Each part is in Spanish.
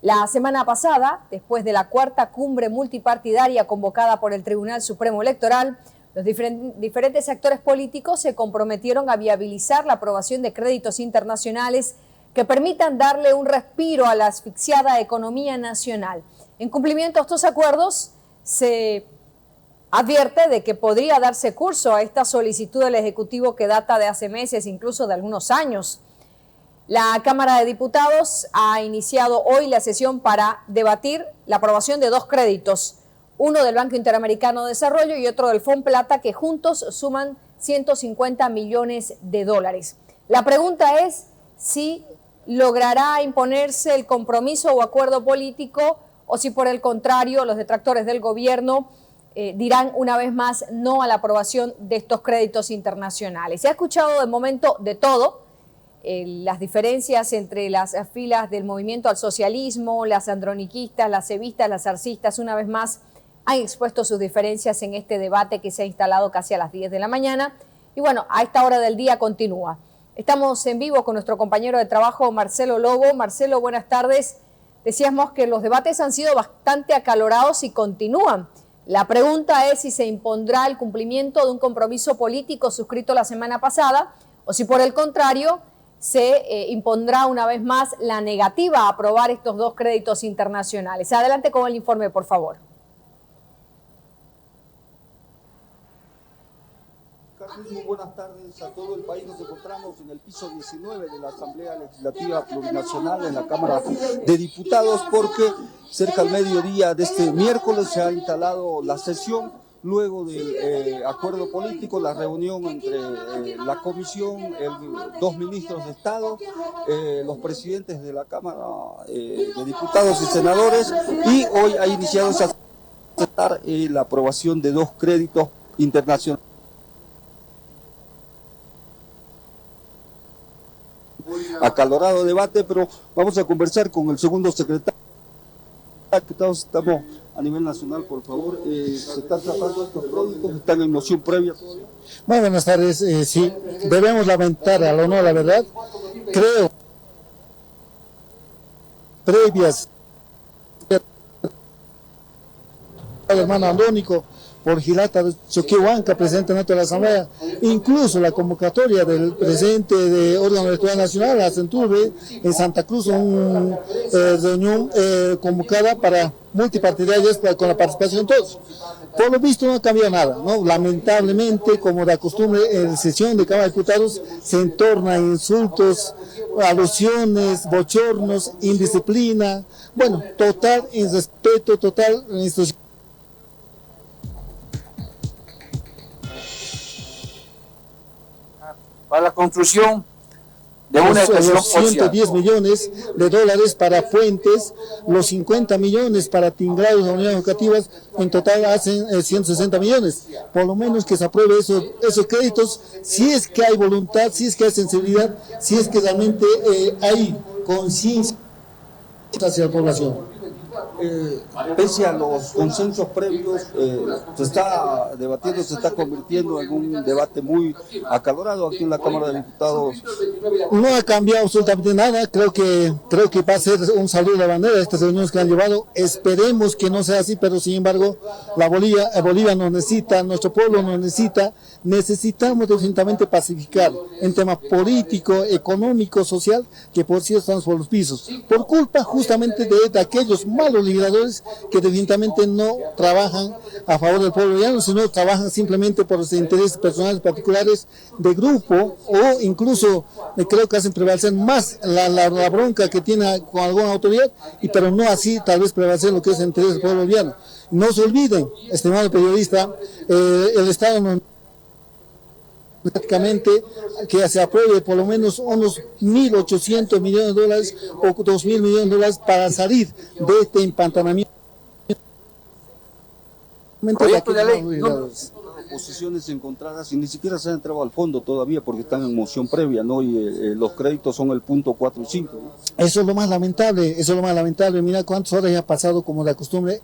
La semana pasada, después de la cuarta cumbre multipartidaria convocada por el Tribunal Supremo Electoral, los diferentes actores políticos se comprometieron a viabilizar la aprobación de créditos internacionales que permitan darle un respiro a la asfixiada economía nacional. En cumplimiento a estos acuerdos, se advierte de que podría darse curso a esta solicitud del Ejecutivo que data de hace meses, incluso de algunos años. La Cámara de Diputados ha iniciado hoy la sesión para debatir la aprobación de dos créditos, uno del Banco Interamericano de Desarrollo y otro del Fomplata, que juntos suman 150 millones de dólares. La pregunta es si logrará imponerse el compromiso o acuerdo político o si por el contrario los detractores del gobierno dirán una vez más no a la aprobación de estos créditos internacionales. Se ha escuchado de momento de todo. Las diferencias entre las filas del movimiento al socialismo, las androniquistas, las cevistas, las arcistas, una vez más han expuesto sus diferencias en este debate que se ha instalado casi a las 10 de la mañana. Y bueno, a esta hora del día continúa. Estamos en vivo con nuestro compañero de trabajo, Marcelo Lobo. Marcelo, buenas tardes. Decíamos que los debates han sido bastante acalorados y continúan. La pregunta es si se impondrá el cumplimiento de un compromiso político suscrito la semana pasada o si por el contrario se impondrá una vez más la negativa a aprobar estos dos créditos internacionales. Adelante con el informe, por favor. Muy buenas tardes a todo el país. Nos encontramos en el piso 19 de la Asamblea Legislativa Plurinacional en la Cámara de Diputados porque cerca al mediodía de este miércoles se ha instalado la sesión luego del acuerdo político, la reunión entre la comisión, dos ministros de Estado, los presidentes de la Cámara de Diputados y Senadores, y hoy ha iniciado la aprobación de dos créditos internacionales. Acalorado debate, pero vamos a conversar con el segundo secretario. Diputados, estamos a nivel nacional, por favor, se están tratando estos créditos, están en moción previa todavía. Muy buenas tardes, sí, debemos lamentar, al honor, la verdad, creo, previas, el hermano Andrónico, por Gilata Choquihuanca, presidente neto de la Asamblea, incluso la convocatoria del presidente de órgano electoral nacional, la Centurbe, en Santa Cruz, una reunión convocada para multipartidarias con la participación de todos. Por lo visto no ha cambiado nada, ¿no? Lamentablemente, como de costumbre, en sesión de Cámara de Diputados se entorna en insultos, alusiones, bochornos, indisciplina, bueno, total irrespeto, total institución. Para la construcción de una estación los 110 millones de dólares para puentes, los 50 millones para tingrados de unidades educativas, en total hacen 160 millones. Por lo menos que se apruebe esos créditos, si es que hay voluntad, si es que hay sensibilidad, si es que realmente hay conciencia hacia la población. Pese a los consensos previos, se está debatiendo, se está convirtiendo en un debate muy acalorado aquí en la Cámara de Diputados. No ha cambiado absolutamente nada, creo que va a ser un saludo de bandera estas reuniones que han llevado. Esperemos que no sea así, pero sin embargo Bolivia nos necesita, nuestro pueblo nos necesita. Necesitamos definitivamente pacificar en tema político, económico, social, que por cierto estamos por los pisos, por culpa justamente de aquellos malos legisladores que definitivamente no trabajan a favor del pueblo boliviano, sino trabajan simplemente por los intereses personales particulares de grupo, o incluso creo que hacen prevalecer más la bronca que tiene con alguna autoridad, pero no así tal vez prevalecer lo que es el interés del pueblo boliviano. No se olviden, estimado periodista, el Estado nos prácticamente que se apruebe por lo menos unos 1.800 millones de dólares o 2.000 millones de dólares para salir de este empantanamiento. Proyecto de ley posiciones encontradas y ni siquiera se han entrado al fondo todavía porque están en moción previa, ¿no? Y los créditos son el punto 4 y 5, ¿no? Eso es lo más lamentable, eso es lo más lamentable. Mira cuántas horas ya ha pasado como de costumbre.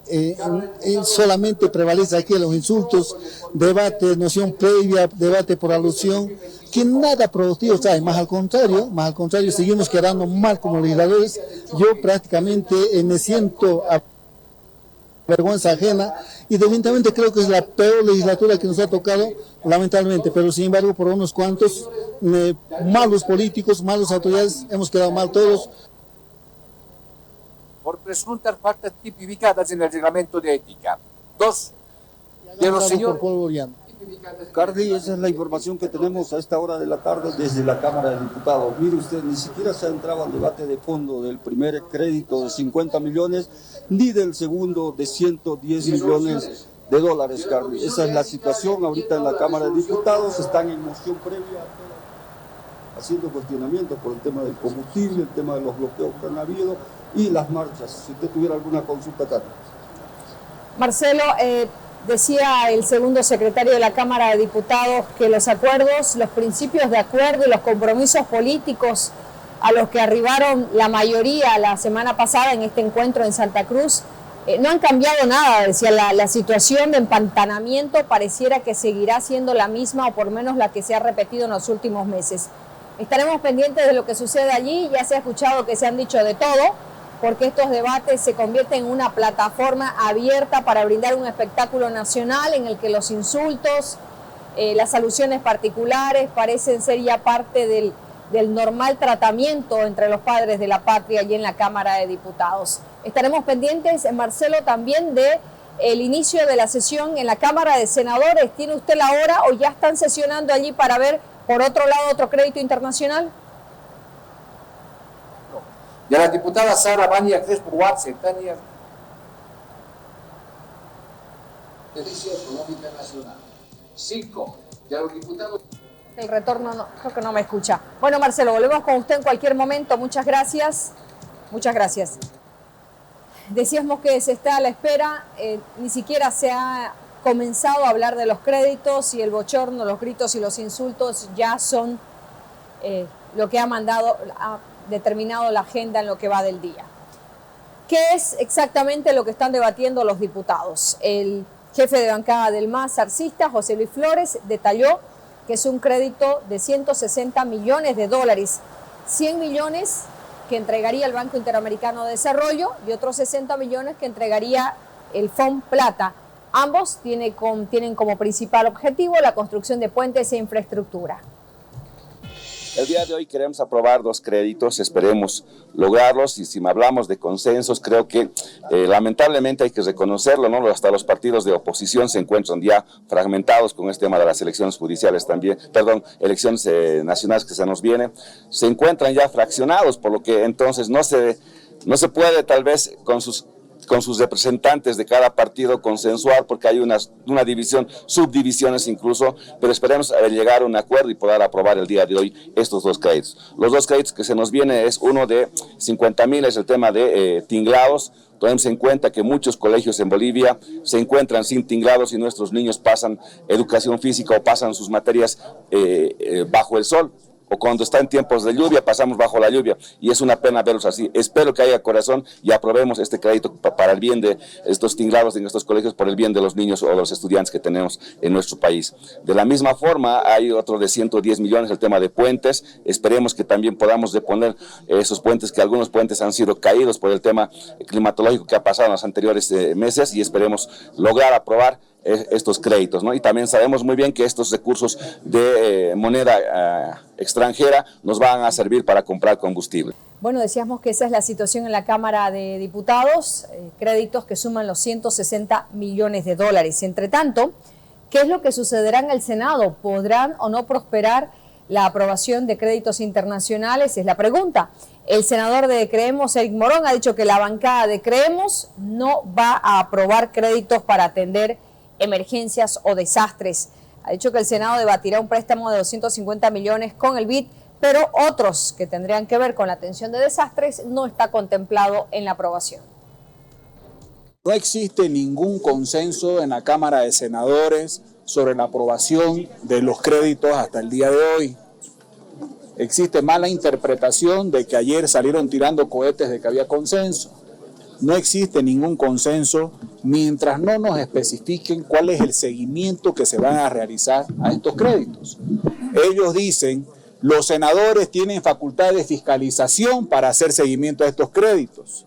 Solamente prevalece aquí los insultos, debate, noción previa, debate por alusión, que nada productivo trae, más al contrario, seguimos quedando mal como legisladores. Yo prácticamente me siento a vergüenza ajena y definitivamente creo que es la peor legislatura que nos ha tocado, lamentablemente, pero sin embargo por unos cuantos malos políticos, malas autoridades, hemos quedado mal todos. Por presuntas faltas tipificadas en el reglamento de ética. 2 de los señores. Cardi, esa es la información que tenemos a esta hora de la tarde desde la Cámara de Diputados. Mire usted, ni siquiera se ha entrado al debate de fondo del primer crédito de 50 millones, ni del segundo de 110 millones de dólares, Cardi. Esa es la situación ahorita en la Cámara de Diputados, están en moción previa, haciendo cuestionamientos por el tema del combustible, el tema de los bloqueos que han habido y las marchas. Si usted tuviera alguna consulta, Cardi. Marcelo, decía el segundo secretario de la Cámara de Diputados que los acuerdos, los principios de acuerdo y los compromisos políticos a los que arribaron la mayoría la semana pasada en este encuentro en Santa Cruz no han cambiado nada. Decía, la situación de empantanamiento pareciera que seguirá siendo la misma o por lo menos la que se ha repetido en los últimos meses. Estaremos pendientes de lo que sucede allí. Ya se ha escuchado que se han dicho de todo, porque estos debates se convierten en una plataforma abierta para brindar un espectáculo nacional en el que los insultos, las alusiones particulares parecen ser ya parte del normal tratamiento entre los padres de la patria allí en la Cámara de Diputados. Estaremos pendientes, Marcelo, también de el inicio de la sesión en la Cámara de Senadores. ¿Tiene usted la hora o ya están sesionando allí para ver, por otro lado, otro crédito internacional? De la diputada Sara Bania Crespo Watson, Tania. Servicio Económica Nacional. 5 de los diputados. El retorno no, creo que no me escucha. Bueno, Marcelo, volvemos con usted en cualquier momento. Muchas gracias. Muchas gracias. Decíamos que se está a la espera, ni siquiera se ha comenzado a hablar de los créditos y el bochorno, los gritos y los insultos ya son lo que ha determinado la agenda en lo que va del día. ¿Qué es exactamente lo que están debatiendo los diputados? El jefe de bancada del MAS, arcista, José Luis Flores, detalló que es un crédito de 160 millones de dólares, 100 millones que entregaría el Banco Interamericano de Desarrollo y otros 60 millones que entregaría el FOM Plata. Ambos tienen como principal objetivo la construcción de puentes e infraestructura. El día de hoy queremos aprobar 2 créditos, esperemos lograrlos, y si hablamos de consensos, creo que lamentablemente hay que reconocerlo, ¿no? Hasta los partidos de oposición se encuentran ya fragmentados con este tema de las elecciones judiciales también, elecciones nacionales que se nos vienen, se encuentran ya fraccionados, por lo que entonces no se puede tal vez con sus representantes de cada partido consensuar, porque hay una división, subdivisiones incluso, pero esperemos llegar a un acuerdo y poder aprobar el día de hoy estos 2 créditos. Los 2 créditos que se nos viene es uno de 50.000, es el tema de tinglados. Tomemos en cuenta que muchos colegios en Bolivia se encuentran sin tinglados y nuestros niños pasan educación física o pasan sus materias bajo el sol, o cuando está en tiempos de lluvia, pasamos bajo la lluvia, y es una pena verlos así. Espero que haya corazón y aprobemos este crédito para el bien de estos tinglados en estos colegios, por el bien de los niños o de los estudiantes que tenemos en nuestro país. De la misma forma, hay otro de 110 millones, el tema de puentes. Esperemos que también podamos reponer esos puentes, que algunos puentes han sido caídos por el tema climatológico que ha pasado en los anteriores meses, y esperemos lograr aprobar estos créditos, ¿no? Y también sabemos muy bien que estos recursos de moneda extranjera nos van a servir para comprar combustible. Bueno, decíamos que esa es la situación en la Cámara de Diputados, créditos que suman los 160 millones de dólares. Entre tanto, ¿qué es lo que sucederá en el Senado? ¿Podrán o no prosperar la aprobación de créditos internacionales? Es la pregunta. El senador de Creemos, Eric Morón, ha dicho que la bancada de Creemos no va a aprobar créditos para atender emergencias o desastres. Ha dicho que el Senado debatirá un préstamo de 250 millones con el BID, pero otros que tendrían que ver con la atención de desastres no está contemplado en la aprobación. No existe ningún consenso en la Cámara de Senadores sobre la aprobación de los créditos hasta el día de hoy. Existe mala interpretación de que ayer salieron tirando cohetes de que había consenso. No existe ningún consenso mientras no nos especifiquen cuál es el seguimiento que se van a realizar a estos créditos. Ellos dicen, los senadores tienen facultad de fiscalización para hacer seguimiento a estos créditos.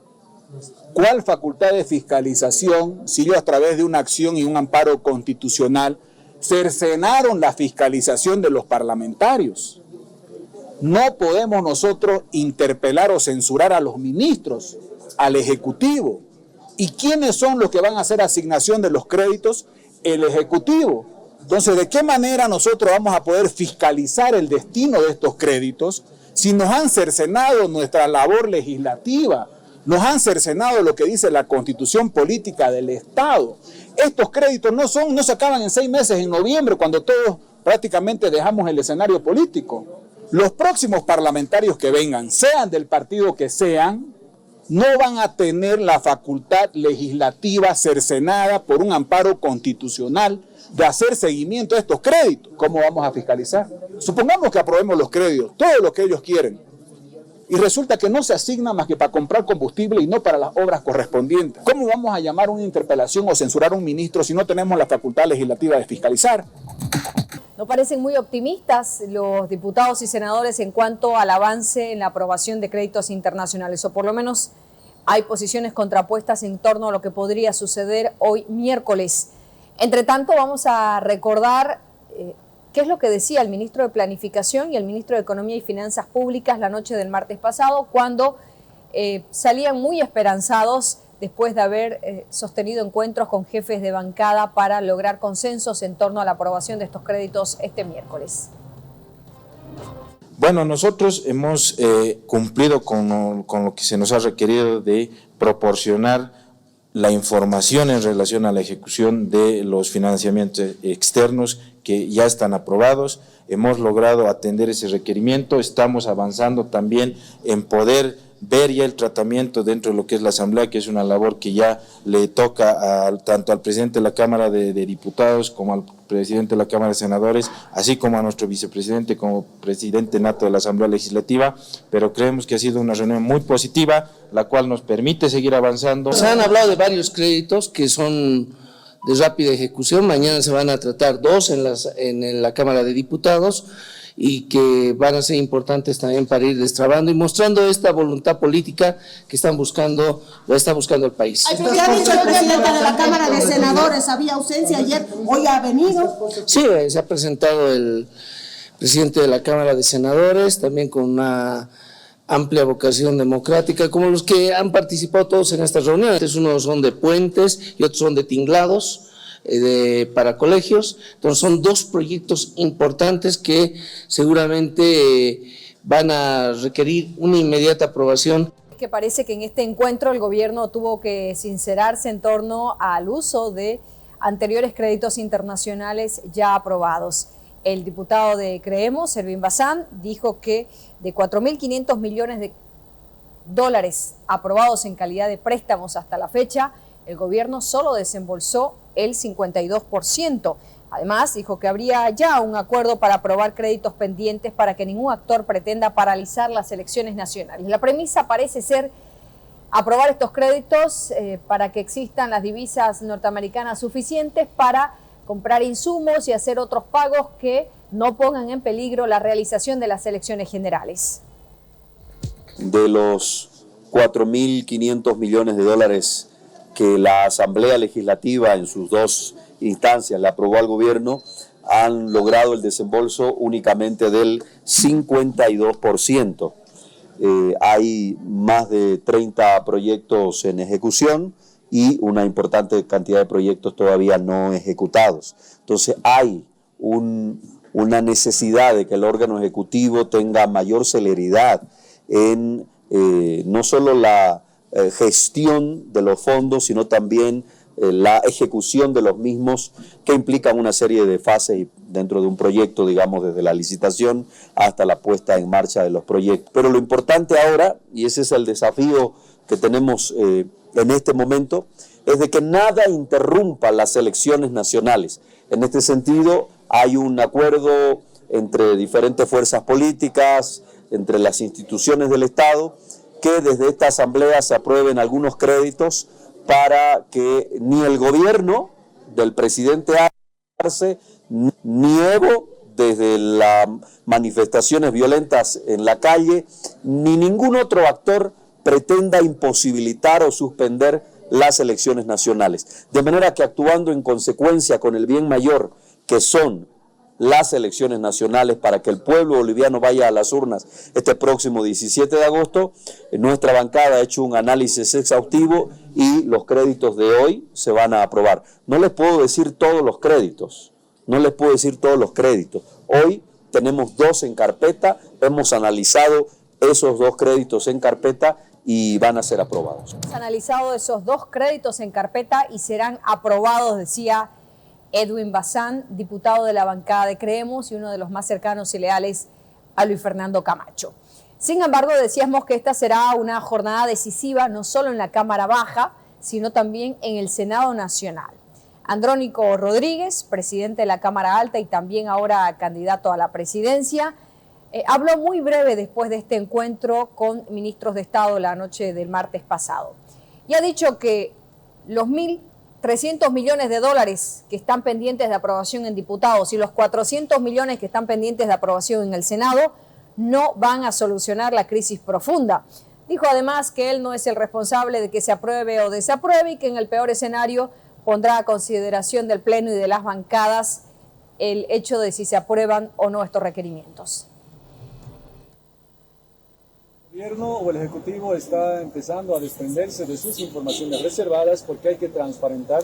¿Cuál facultad de fiscalización si ellos a través de una acción y un amparo constitucional cercenaron la fiscalización de los parlamentarios? No podemos nosotros interpelar o censurar a los ministros, al Ejecutivo. ¿Y quiénes son los que van a hacer asignación de los créditos? El Ejecutivo. Entonces, ¿de qué manera nosotros vamos a poder fiscalizar el destino de estos créditos si nos han cercenado nuestra labor legislativa? Nos han cercenado lo que dice la Constitución Política del Estado. Estos créditos no se acaban en 6 meses, en noviembre, cuando todos prácticamente dejamos el escenario político. Los próximos parlamentarios que vengan, sean del partido que sean, no van a tener la facultad legislativa cercenada por un amparo constitucional de hacer seguimiento a estos créditos. ¿Cómo vamos a fiscalizar? Supongamos que aprobemos los créditos, todo lo que ellos quieren, y resulta que no se asigna más que para comprar combustible y no para las obras correspondientes. ¿Cómo vamos a llamar una interpelación o censurar a un ministro si no tenemos la facultad legislativa de fiscalizar? No parecen muy optimistas los diputados y senadores en cuanto al avance en la aprobación de créditos internacionales, o por lo menos hay posiciones contrapuestas en torno a lo que podría suceder hoy miércoles. Entre tanto, vamos a recordar qué es lo que decía el ministro de Planificación y el ministro de Economía y Finanzas Públicas la noche del martes pasado, cuando salían muy esperanzados después de haber sostenido encuentros con jefes de bancada para lograr consensos en torno a la aprobación de estos créditos este miércoles. Bueno, nosotros hemos cumplido con lo que se nos ha requerido de proporcionar la información en relación a la ejecución de los financiamientos externos que ya están aprobados. Hemos logrado atender ese requerimiento, estamos avanzando también en poder ver ya el tratamiento dentro de lo que es la Asamblea, que es una labor que ya le toca tanto al presidente de la Cámara de Diputados como al presidente de la Cámara de Senadores, así como a nuestro vicepresidente como presidente nato de la Asamblea Legislativa, pero creemos que ha sido una reunión muy positiva, la cual nos permite seguir avanzando. Se han hablado de varios créditos que son de rápida ejecución, mañana se van a tratar 2 en la Cámara de Diputados, y que van a ser importantes también para ir destrabando y mostrando esta voluntad política que está buscando el país. ¿Qué ha dicho el presidente de la Cámara de Senadores? Había ausencia ayer, hoy ha venido. Sí, se ha presentado el presidente de la Cámara de Senadores, también con una amplia vocación democrática, como los que han participado todos en estas reuniones. Unos son de puentes y otros son de tinglados, para colegios. Entonces son 2 proyectos importantes que seguramente van a requerir una inmediata aprobación. Que parece que en este encuentro el gobierno tuvo que sincerarse en torno al uso de anteriores créditos internacionales ya aprobados. El diputado de Creemos, Servin Bazán, dijo que de 4.500 millones de dólares aprobados en calidad de préstamos hasta la fecha, el gobierno solo desembolsó el 52%. Además, dijo que habría ya un acuerdo para aprobar créditos pendientes para que ningún actor pretenda paralizar las elecciones nacionales. La premisa parece ser aprobar estos créditos para que existan las divisas norteamericanas suficientes para comprar insumos y hacer otros pagos que no pongan en peligro la realización de las elecciones generales. De los 4.500 millones de dólares que la Asamblea Legislativa en sus 2 instancias le aprobó al gobierno, han logrado el desembolso únicamente del 52%. Hay más de 30 proyectos en ejecución y una importante cantidad de proyectos todavía no ejecutados. Entonces hay una necesidad de que el órgano ejecutivo tenga mayor celeridad en no solo la gestión de los fondos, sino también la ejecución de los mismos, que implican una serie de fases dentro de un proyecto, digamos, desde la licitación hasta la puesta en marcha de los proyectos. Pero lo importante ahora, y ese es el desafío que tenemos en este momento es de que nada interrumpa las elecciones nacionales. En este sentido, hay un acuerdo entre diferentes fuerzas políticas, entre las instituciones del Estado, que desde esta asamblea se aprueben algunos créditos para que ni el gobierno del presidente Arce, ni Evo, desde las manifestaciones violentas en la calle, ni ningún otro actor pretenda imposibilitar o suspender las elecciones nacionales. De manera que, actuando en consecuencia con el bien mayor que son las elecciones nacionales, para que el pueblo boliviano vaya a las urnas este próximo 17 de agosto, nuestra bancada ha hecho un análisis exhaustivo y los créditos de hoy se van a aprobar. No les puedo decir todos los créditos, Hoy tenemos 2 en carpeta, hemos analizado esos 2 créditos en carpeta y van a ser aprobados. Hemos analizado esos 2 créditos en carpeta y serán aprobados, decía Edwin Bazán, diputado de la bancada de Creemos y uno de los más cercanos y leales a Luis Fernando Camacho. Sin embargo, decíamos que esta será una jornada decisiva no solo en la Cámara Baja, sino también en el Senado Nacional. Andrónico Rodríguez, presidente de la Cámara Alta y también ahora candidato a la presidencia, habló muy breve después de este encuentro con ministros de Estado la noche del martes pasado. Y ha dicho que los 1.300 millones de dólares que están pendientes de aprobación en diputados y los 400 millones que están pendientes de aprobación en el Senado no van a solucionar la crisis profunda. Dijo además que él no es el responsable de que se apruebe o desapruebe y que en el peor escenario pondrá a consideración del Pleno y de las bancadas el hecho de si se aprueban o no estos requerimientos. El gobierno o el Ejecutivo está empezando a desprenderse de sus informaciones reservadas porque hay que transparentar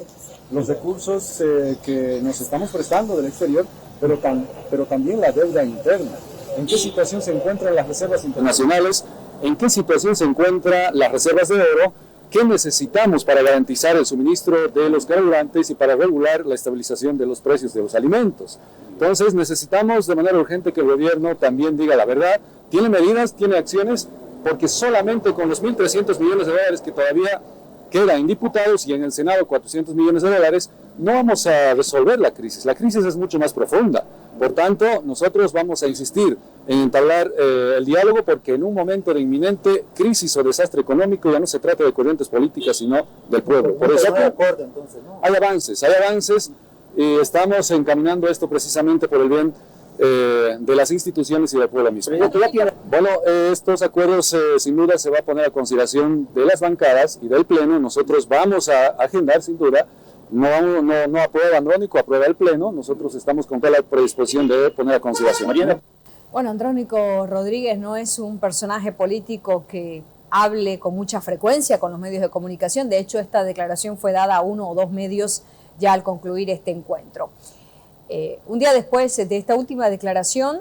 los recursos que nos estamos prestando del exterior, pero también la deuda interna. ¿En qué situación se encuentran las reservas internacionales? ¿En qué situación se encuentran las reservas de oro? ¿Qué necesitamos para garantizar el suministro de los carburantes y para regular la estabilización de los precios de los alimentos? Entonces necesitamos de manera urgente que el gobierno también diga la verdad, tiene medidas, tiene acciones, porque solamente con los 1.300 millones de dólares que todavía quedan en diputados y en el Senado 400 millones de dólares, no vamos a resolver la crisis. La crisis es mucho más profunda. Por tanto, nosotros vamos a insistir en entablar el diálogo porque en un momento de inminente crisis o desastre económico ya no se trata de corrientes políticas, sino del pueblo. Por eso hay avances y estamos encaminando esto precisamente por el bien de las instituciones y del pueblo mismo. Bueno, estos acuerdos sin duda se va a poner a consideración de las bancadas y del Pleno. Nosotros vamos a agendar sin duda. No aprueba Andrónico, aprueba el Pleno. Nosotros estamos con toda la predisposición de poner a consideración. Bueno, Andrónico Rodríguez no es un personaje político que hable con mucha frecuencia con los medios de comunicación. De hecho, esta declaración fue dada a 1 o 2 medios ya al concluir este encuentro. Un día después de esta última declaración,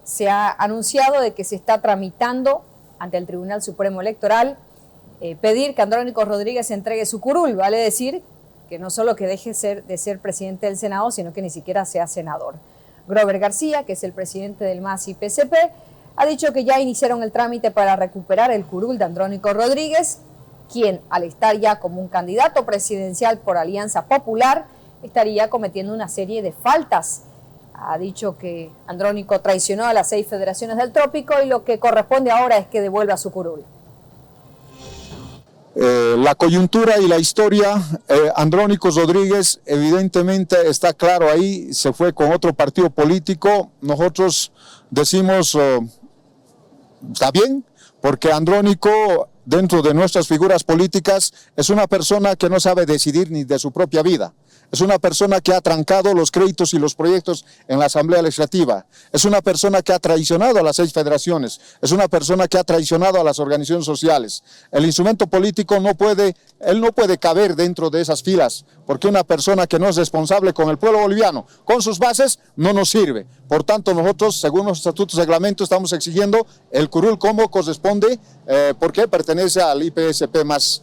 se ha anunciado de que se está tramitando ante el Tribunal Supremo Electoral pedir que Andrónico Rodríguez entregue su curul, vale decir que no solo que deje de ser presidente del Senado, sino que ni siquiera sea senador. Grover García, que es el presidente del MAS y PCP, ha dicho que ya iniciaron el trámite para recuperar el curul de Andrónico Rodríguez, quien, al estar ya como un candidato presidencial por Alianza Popular, estaría cometiendo una serie de faltas. Ha dicho que Andrónico traicionó a las 6 federaciones del trópico y lo que corresponde ahora es que devuelva su curul. La coyuntura y la historia, Andrónico Rodríguez evidentemente está claro ahí, se fue con otro partido político. Nosotros decimos, está bien, porque Andrónico, dentro de nuestras figuras políticas, es una persona que no sabe decidir ni de su propia vida. Es una persona que ha trancado los créditos y los proyectos en la Asamblea Legislativa. Es una persona que ha traicionado a las 6 federaciones. Es una persona que ha traicionado a las organizaciones sociales. El instrumento político no puede caber dentro de esas filas, porque una persona que no es responsable con el pueblo boliviano, con sus bases, no nos sirve. Por tanto, nosotros, según los estatutos y reglamentos, estamos exigiendo el curul como corresponde, porque pertenece al IPSP más.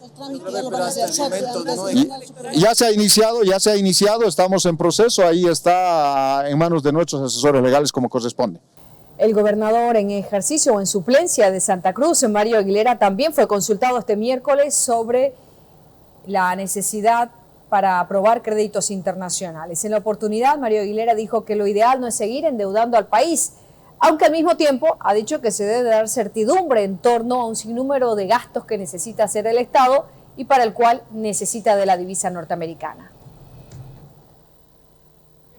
Ya se ha iniciado, estamos en proceso, ahí está en manos de nuestros asesores legales como corresponde. El gobernador en ejercicio o en suplencia de Santa Cruz, Mario Aguilera, también fue consultado este miércoles sobre la necesidad para aprobar créditos internacionales. En la oportunidad, Mario Aguilera dijo que lo ideal no es seguir endeudando al país, aunque al mismo tiempo ha dicho que se debe dar certidumbre en torno a un sinnúmero de gastos que necesita hacer el Estado y para el cual necesita de la divisa norteamericana.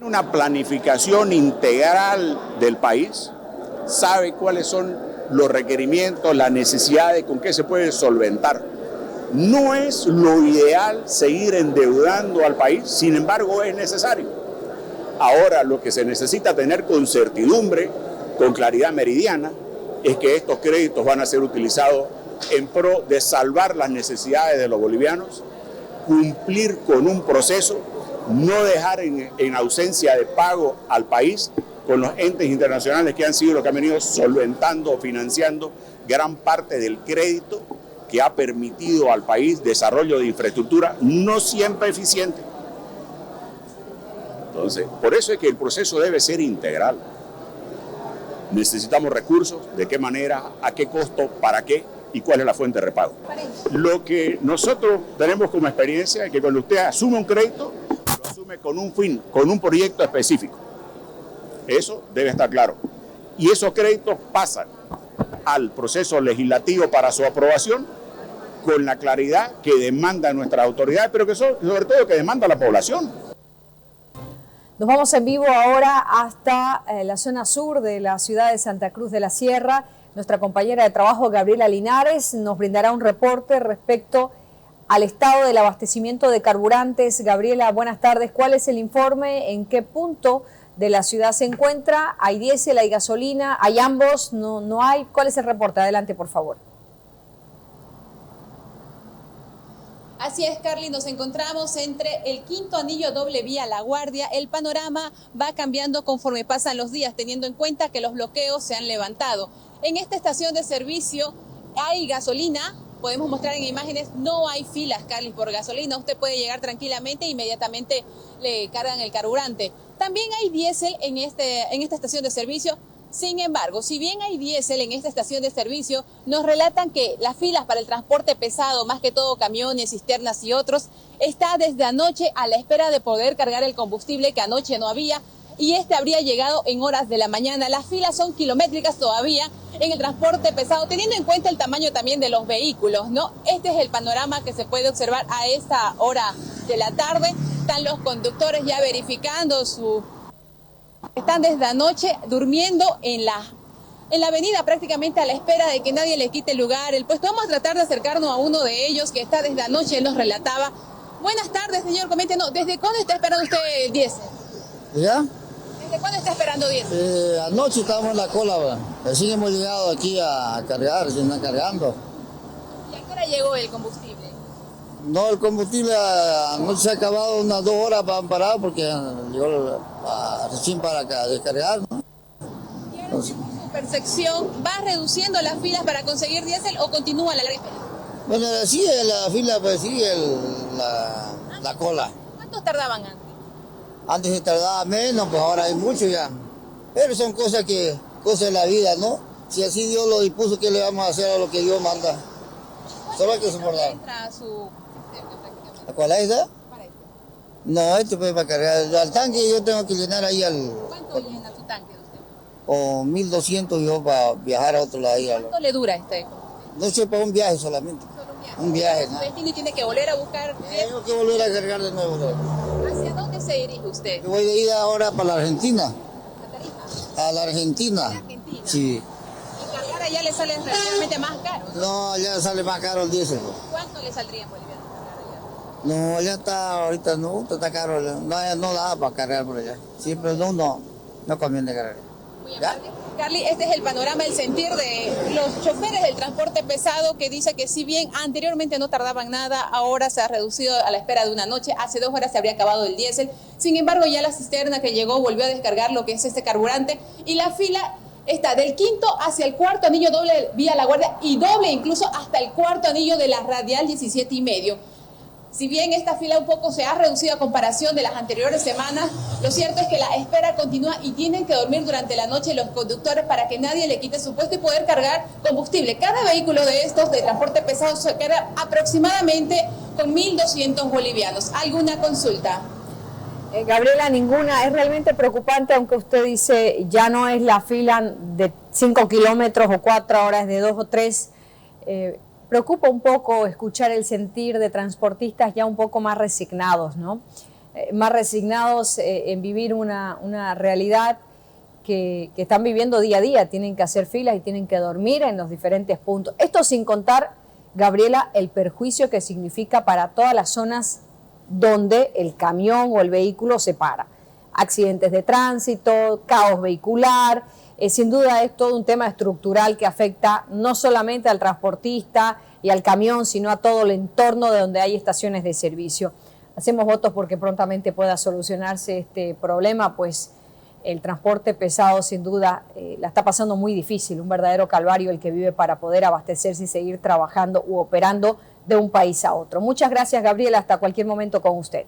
Una planificación integral del país, sabe cuáles son los requerimientos, las necesidades, con qué se puede solventar. No es lo ideal seguir endeudando al país, sin embargo es necesario. Ahora lo que se necesita tener con certidumbre, con claridad meridiana, es que estos créditos van a ser utilizados en pro de salvar las necesidades de los bolivianos, cumplir con un proceso, no dejar en ausencia de pago al país con los entes internacionales que han sido los que han venido solventando o financiando gran parte del crédito que ha permitido al país desarrollo de infraestructura no siempre eficiente. Entonces, por eso es que el proceso debe ser integral. Necesitamos recursos, de qué manera, a qué costo, para qué y cuál es la fuente de repago. Lo que nosotros tenemos como experiencia es que cuando usted asume un crédito, lo asume con un fin, con un proyecto específico. Eso debe estar claro. Y esos créditos pasan al proceso legislativo para su aprobación con la claridad que demanda nuestras autoridades, pero que sobre todo que demanda la población. Nos vamos en vivo ahora hasta la zona sur de la ciudad de Santa Cruz de la Sierra. Nuestra compañera de trabajo, Gabriela Linares, nos brindará un reporte respecto al estado del abastecimiento de carburantes. Gabriela, buenas tardes. ¿Cuál es el informe? ¿En qué punto de la ciudad se encuentra? ¿Hay diésel, hay gasolina, hay ambos? ¿No hay? ¿Cuál es el reporte? Adelante, por favor. Así es, Carly, nos encontramos entre el quinto anillo doble vía La Guardia. El panorama va cambiando conforme pasan los días, teniendo en cuenta que los bloqueos se han levantado. En esta estación de servicio hay gasolina. Podemos mostrar en imágenes, no hay filas, Carly, por gasolina. Usted puede llegar tranquilamente e inmediatamente le cargan el carburante. También hay diésel en esta estación de servicio. Sin embargo, si bien hay diésel en esta estación de servicio, nos relatan que las filas para el transporte pesado, más que todo camiones, cisternas y otros, está desde anoche a la espera de poder cargar el combustible que anoche no había, y este habría llegado en horas de la mañana. Las filas son kilométricas todavía en el transporte pesado, teniendo en cuenta el tamaño también de los vehículos, ¿no? Este es el panorama que se puede observar a esta hora de la tarde. Están los conductores ya verificando Están desde anoche durmiendo en la avenida, prácticamente a la espera de que nadie les quite el lugar, el puesto. Vamos a tratar de acercarnos a uno de ellos que está desde anoche, él nos relataba. Buenas tardes, señor, coméntenos, ¿desde cuándo está esperando usted el diésel? ¿Ya? ¿Desde cuándo está esperando diésel? Anoche estábamos en la cola, recién hemos llegado aquí a cargar, se están cargando. ¿Y a qué hora llegó el combustible? No, el combustible anoche se ha acabado unas 2 horas para parar porque llegó recién para descargar, ¿no? ¿Su percepción va reduciendo las filas para conseguir diésel o continúa la larga espera? Bueno, sigue la fila, pues sigue la cola. ¿Cuántos tardaban antes? Antes se tardaba menos, pues ahora hay mucho ya. Pero son cosas de la vida, ¿no? Si así Dios lo dispuso, ¿qué le vamos a hacer a lo que Dios manda? Solo hay que soportar. ¿Cuál es esa? No, esto fue para cargar. Al tanque yo tengo que llenar ahí ¿Cuánto llena su tanque de usted? O 1200 yo para viajar a otro lado. ¿Cuánto le dura este? No sé, para un viaje solamente. Un viaje, ¿no? ¿Y tiene que volver a buscar? Tengo que volver a cargar de nuevo. ¿Hacia dónde se dirige usted? Yo voy de ida ahora para la Argentina. ¿A la Argentina? Sí. ¿Y cargar allá le sale realmente más caro? No, allá sale más caro el diésel. ¿Cuánto le saldría en boliviano cargar allá? No, allá está, ahorita no, está caro. No da para cargar por allá. Siempre no conviene cargar. Muy amable. Carly, este es el panorama, el sentir de los choferes del transporte pesado, que dice que si bien anteriormente no tardaban nada, ahora se ha reducido a la espera de una noche. Hace 2 horas se habría acabado el diésel. Sin embargo, ya la cisterna que llegó volvió a descargar lo que es este carburante, y la fila está del quinto hacia el cuarto anillo doble vía La Guardia y doble incluso hasta el cuarto anillo de la radial 17 y medio. Si bien esta fila un poco se ha reducido a comparación de las anteriores semanas, lo cierto es que la espera continúa y tienen que dormir durante la noche los conductores para que nadie le quite su puesto y poder cargar combustible. Cada vehículo de estos de transporte pesado se queda aproximadamente con 1.200 bolivianos. ¿Alguna consulta? Gabriela, ninguna. Es realmente preocupante, aunque usted dice ya no es la fila de 5 kilómetros o 4 horas, de 2 o 3. Preocupa un poco escuchar el sentir de transportistas ya un poco más resignados, ¿no? Más resignados en vivir una realidad que están viviendo día a día. Tienen que hacer filas y tienen que dormir en los diferentes puntos. Esto sin contar, Gabriela, el perjuicio que significa para todas las zonas donde el camión o el vehículo se para. Accidentes de tránsito, caos vehicular. Sin duda es todo un tema estructural que afecta no solamente al transportista y al camión, sino a todo el entorno de donde hay estaciones de servicio. Hacemos votos porque prontamente pueda solucionarse este problema, pues el transporte pesado sin duda la está pasando muy difícil, un verdadero calvario el que vive para poder abastecerse y seguir trabajando u operando de un país a otro. Muchas gracias, Gabriela, hasta cualquier momento con usted.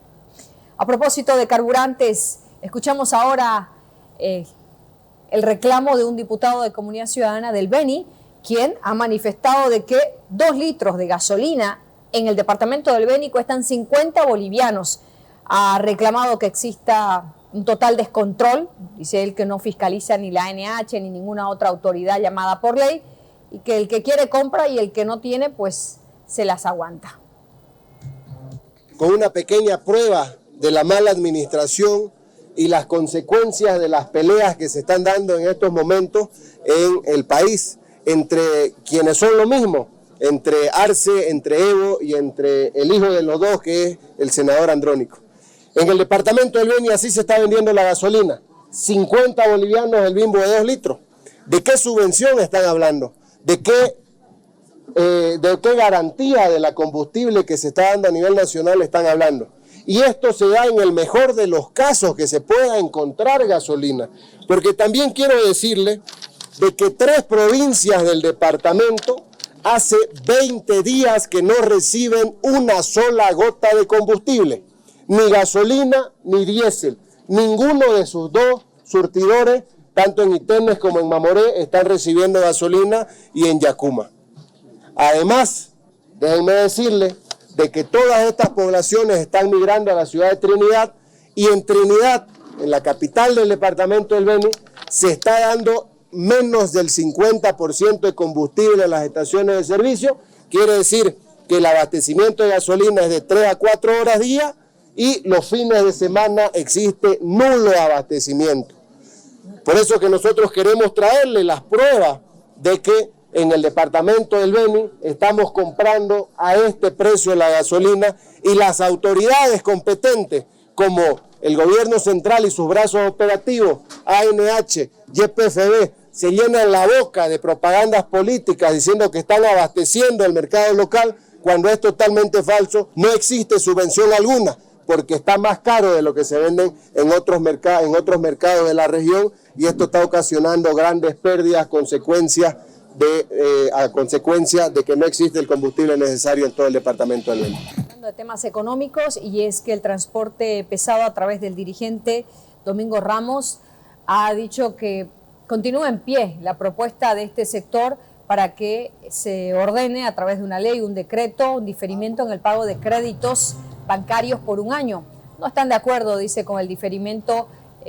A propósito de carburantes, escuchamos ahora el reclamo de un diputado de Comunidad Ciudadana del Beni, quien ha manifestado de que 2 litros de gasolina en el departamento del Beni cuestan 50 bolivianos. Ha reclamado que exista un total descontrol, dice él que no fiscaliza ni la ANH ni ninguna otra autoridad llamada por ley, y que el que quiere compra y el que no tiene pues se las aguanta. Con una pequeña prueba de la mala administración y las consecuencias de las peleas que se están dando en estos momentos en el país, entre quienes son lo mismo, entre Arce, entre Evo y entre el hijo de los dos, que es el senador Andrónico. En el departamento del Beni así se está vendiendo la gasolina, 50 bolivianos el bimbo de 2 litros. ¿De qué subvención están hablando? ¿De qué garantía de la combustible que se está dando a nivel nacional están hablando? Y esto se da en el mejor de los casos que se pueda encontrar gasolina. Porque también quiero decirle de que 3 provincias del departamento hace 20 días que no reciben una sola gota de combustible. Ni gasolina ni diésel. Ninguno de sus 2 surtidores, tanto en Itenes como en Mamoré, están recibiendo gasolina, y en Yacuma. Además, déjenme decirle de que todas estas poblaciones están migrando a la ciudad de Trinidad, y en Trinidad, en la capital del departamento del Beni, se está dando menos del 50% de combustible en las estaciones de servicio. Quiere decir que el abastecimiento de gasolina es de 3 a 4 horas día, y los fines de semana existe nulo abastecimiento. Por eso que nosotros queremos traerle las pruebas de que en el departamento del Beni estamos comprando a este precio la gasolina, y las autoridades competentes como el gobierno central y sus brazos operativos, ANH, YPFB, se llenan la boca de propagandas políticas diciendo que están abasteciendo el mercado local, cuando es totalmente falso. No existe subvención alguna, porque está más caro de lo que se venden en otros mercados de la región, y esto está ocasionando grandes pérdidas, a consecuencia de que no existe el combustible necesario en todo el departamento del Beni. Hablando de temas económicos, y es que el transporte pesado, a través del dirigente Domingo Ramos, ha dicho que continúa en pie la propuesta de este sector para que se ordene a través de una ley, un decreto, un diferimiento en el pago de créditos bancarios por 1 año. No están de acuerdo, dice, con el diferimiento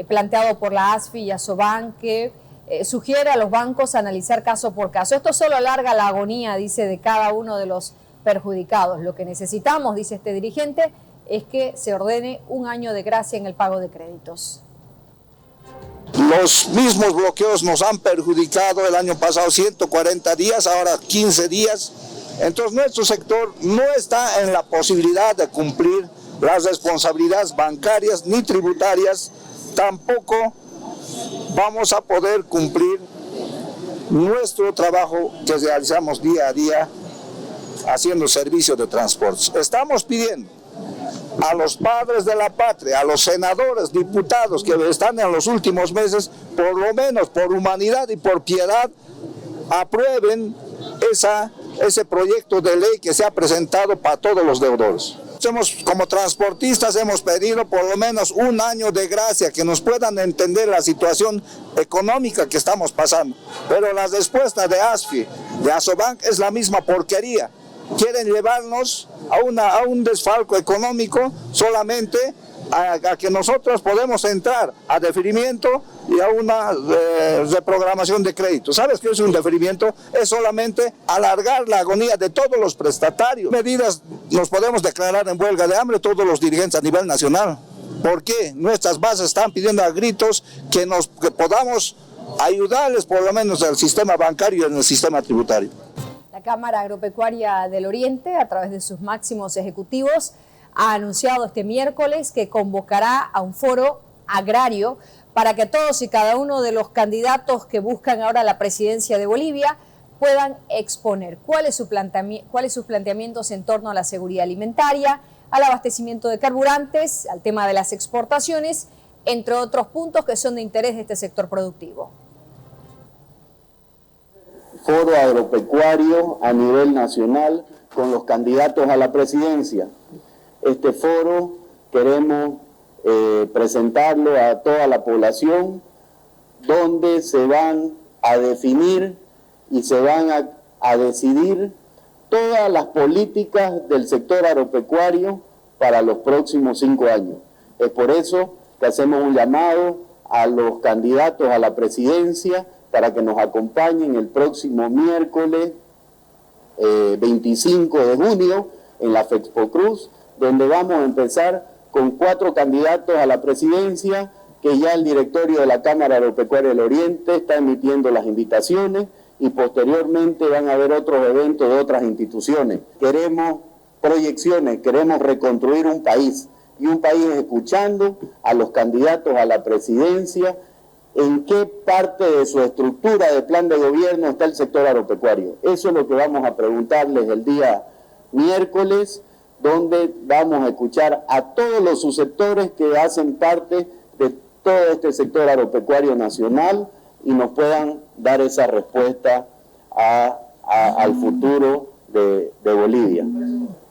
planteado por la ASFI y Asoban, que sugiere a los bancos analizar caso por caso. Esto solo alarga la agonía, dice, de cada uno de los perjudicados. Lo que necesitamos, dice este dirigente, es que se ordene 1 año de gracia en el pago de créditos. Los mismos bloqueos nos han perjudicado el año pasado 140 días, ahora 15 días. Entonces nuestro sector no está en la posibilidad de cumplir las responsabilidades bancarias ni tributarias. Tampoco vamos a poder cumplir nuestro trabajo que realizamos día a día haciendo servicios de transportes. Estamos pidiendo a los padres de la patria, a los senadores, diputados que están en los últimos meses, por lo menos por humanidad y por piedad, aprueben ese proyecto de ley que se ha presentado para todos los deudores. Como transportistas hemos pedido por lo menos un año de gracia, que nos puedan entender la situación económica que estamos pasando. Pero la respuesta de ASFI, de Asobank, es la misma porquería. Quieren llevarnos a un desfalco económico solamente a que nosotros podemos entrar a deferimiento y a una reprogramación de crédito. ¿Sabes qué es un deferimiento? Es solamente alargar la agonía de todos los prestatarios. Medidas nos podemos declarar en huelga de hambre todos los dirigentes a nivel nacional. ¿Por qué? Nuestras bases están pidiendo a gritos que podamos ayudarles por lo menos al sistema bancario y en el sistema tributario. La Cámara Agropecuaria del Oriente, a través de sus máximos ejecutivos, ha anunciado este miércoles que convocará a un foro agrario para que todos y cada uno de los candidatos que buscan ahora la presidencia de Bolivia puedan exponer cuáles sus planteamientos en torno a la seguridad alimentaria, al abastecimiento de carburantes, al tema de las exportaciones, entre otros puntos que son de interés de este sector productivo. Foro agropecuario a nivel nacional con los candidatos a la presidencia. Este foro queremos presentarlo a toda la población, donde se van a definir y se van a decidir todas las políticas del sector agropecuario para los próximos 5 años. Es por eso que hacemos un llamado a los candidatos a la presidencia para que nos acompañen el próximo miércoles 25 de junio en la FEXPOCRUZ, donde vamos a empezar con 4 candidatos a la presidencia, que ya el directorio de la Cámara Agropecuaria del Oriente está emitiendo las invitaciones, y posteriormente van a haber otros eventos de otras instituciones. Queremos proyecciones, queremos reconstruir un país, y un país escuchando a los candidatos a la presidencia en qué parte de su estructura de plan de gobierno está el sector agropecuario. Eso es lo que vamos a preguntarles el día miércoles, donde vamos a escuchar a todos los subsectores que hacen parte de todo este sector agropecuario nacional y nos puedan dar esa respuesta al futuro de Bolivia.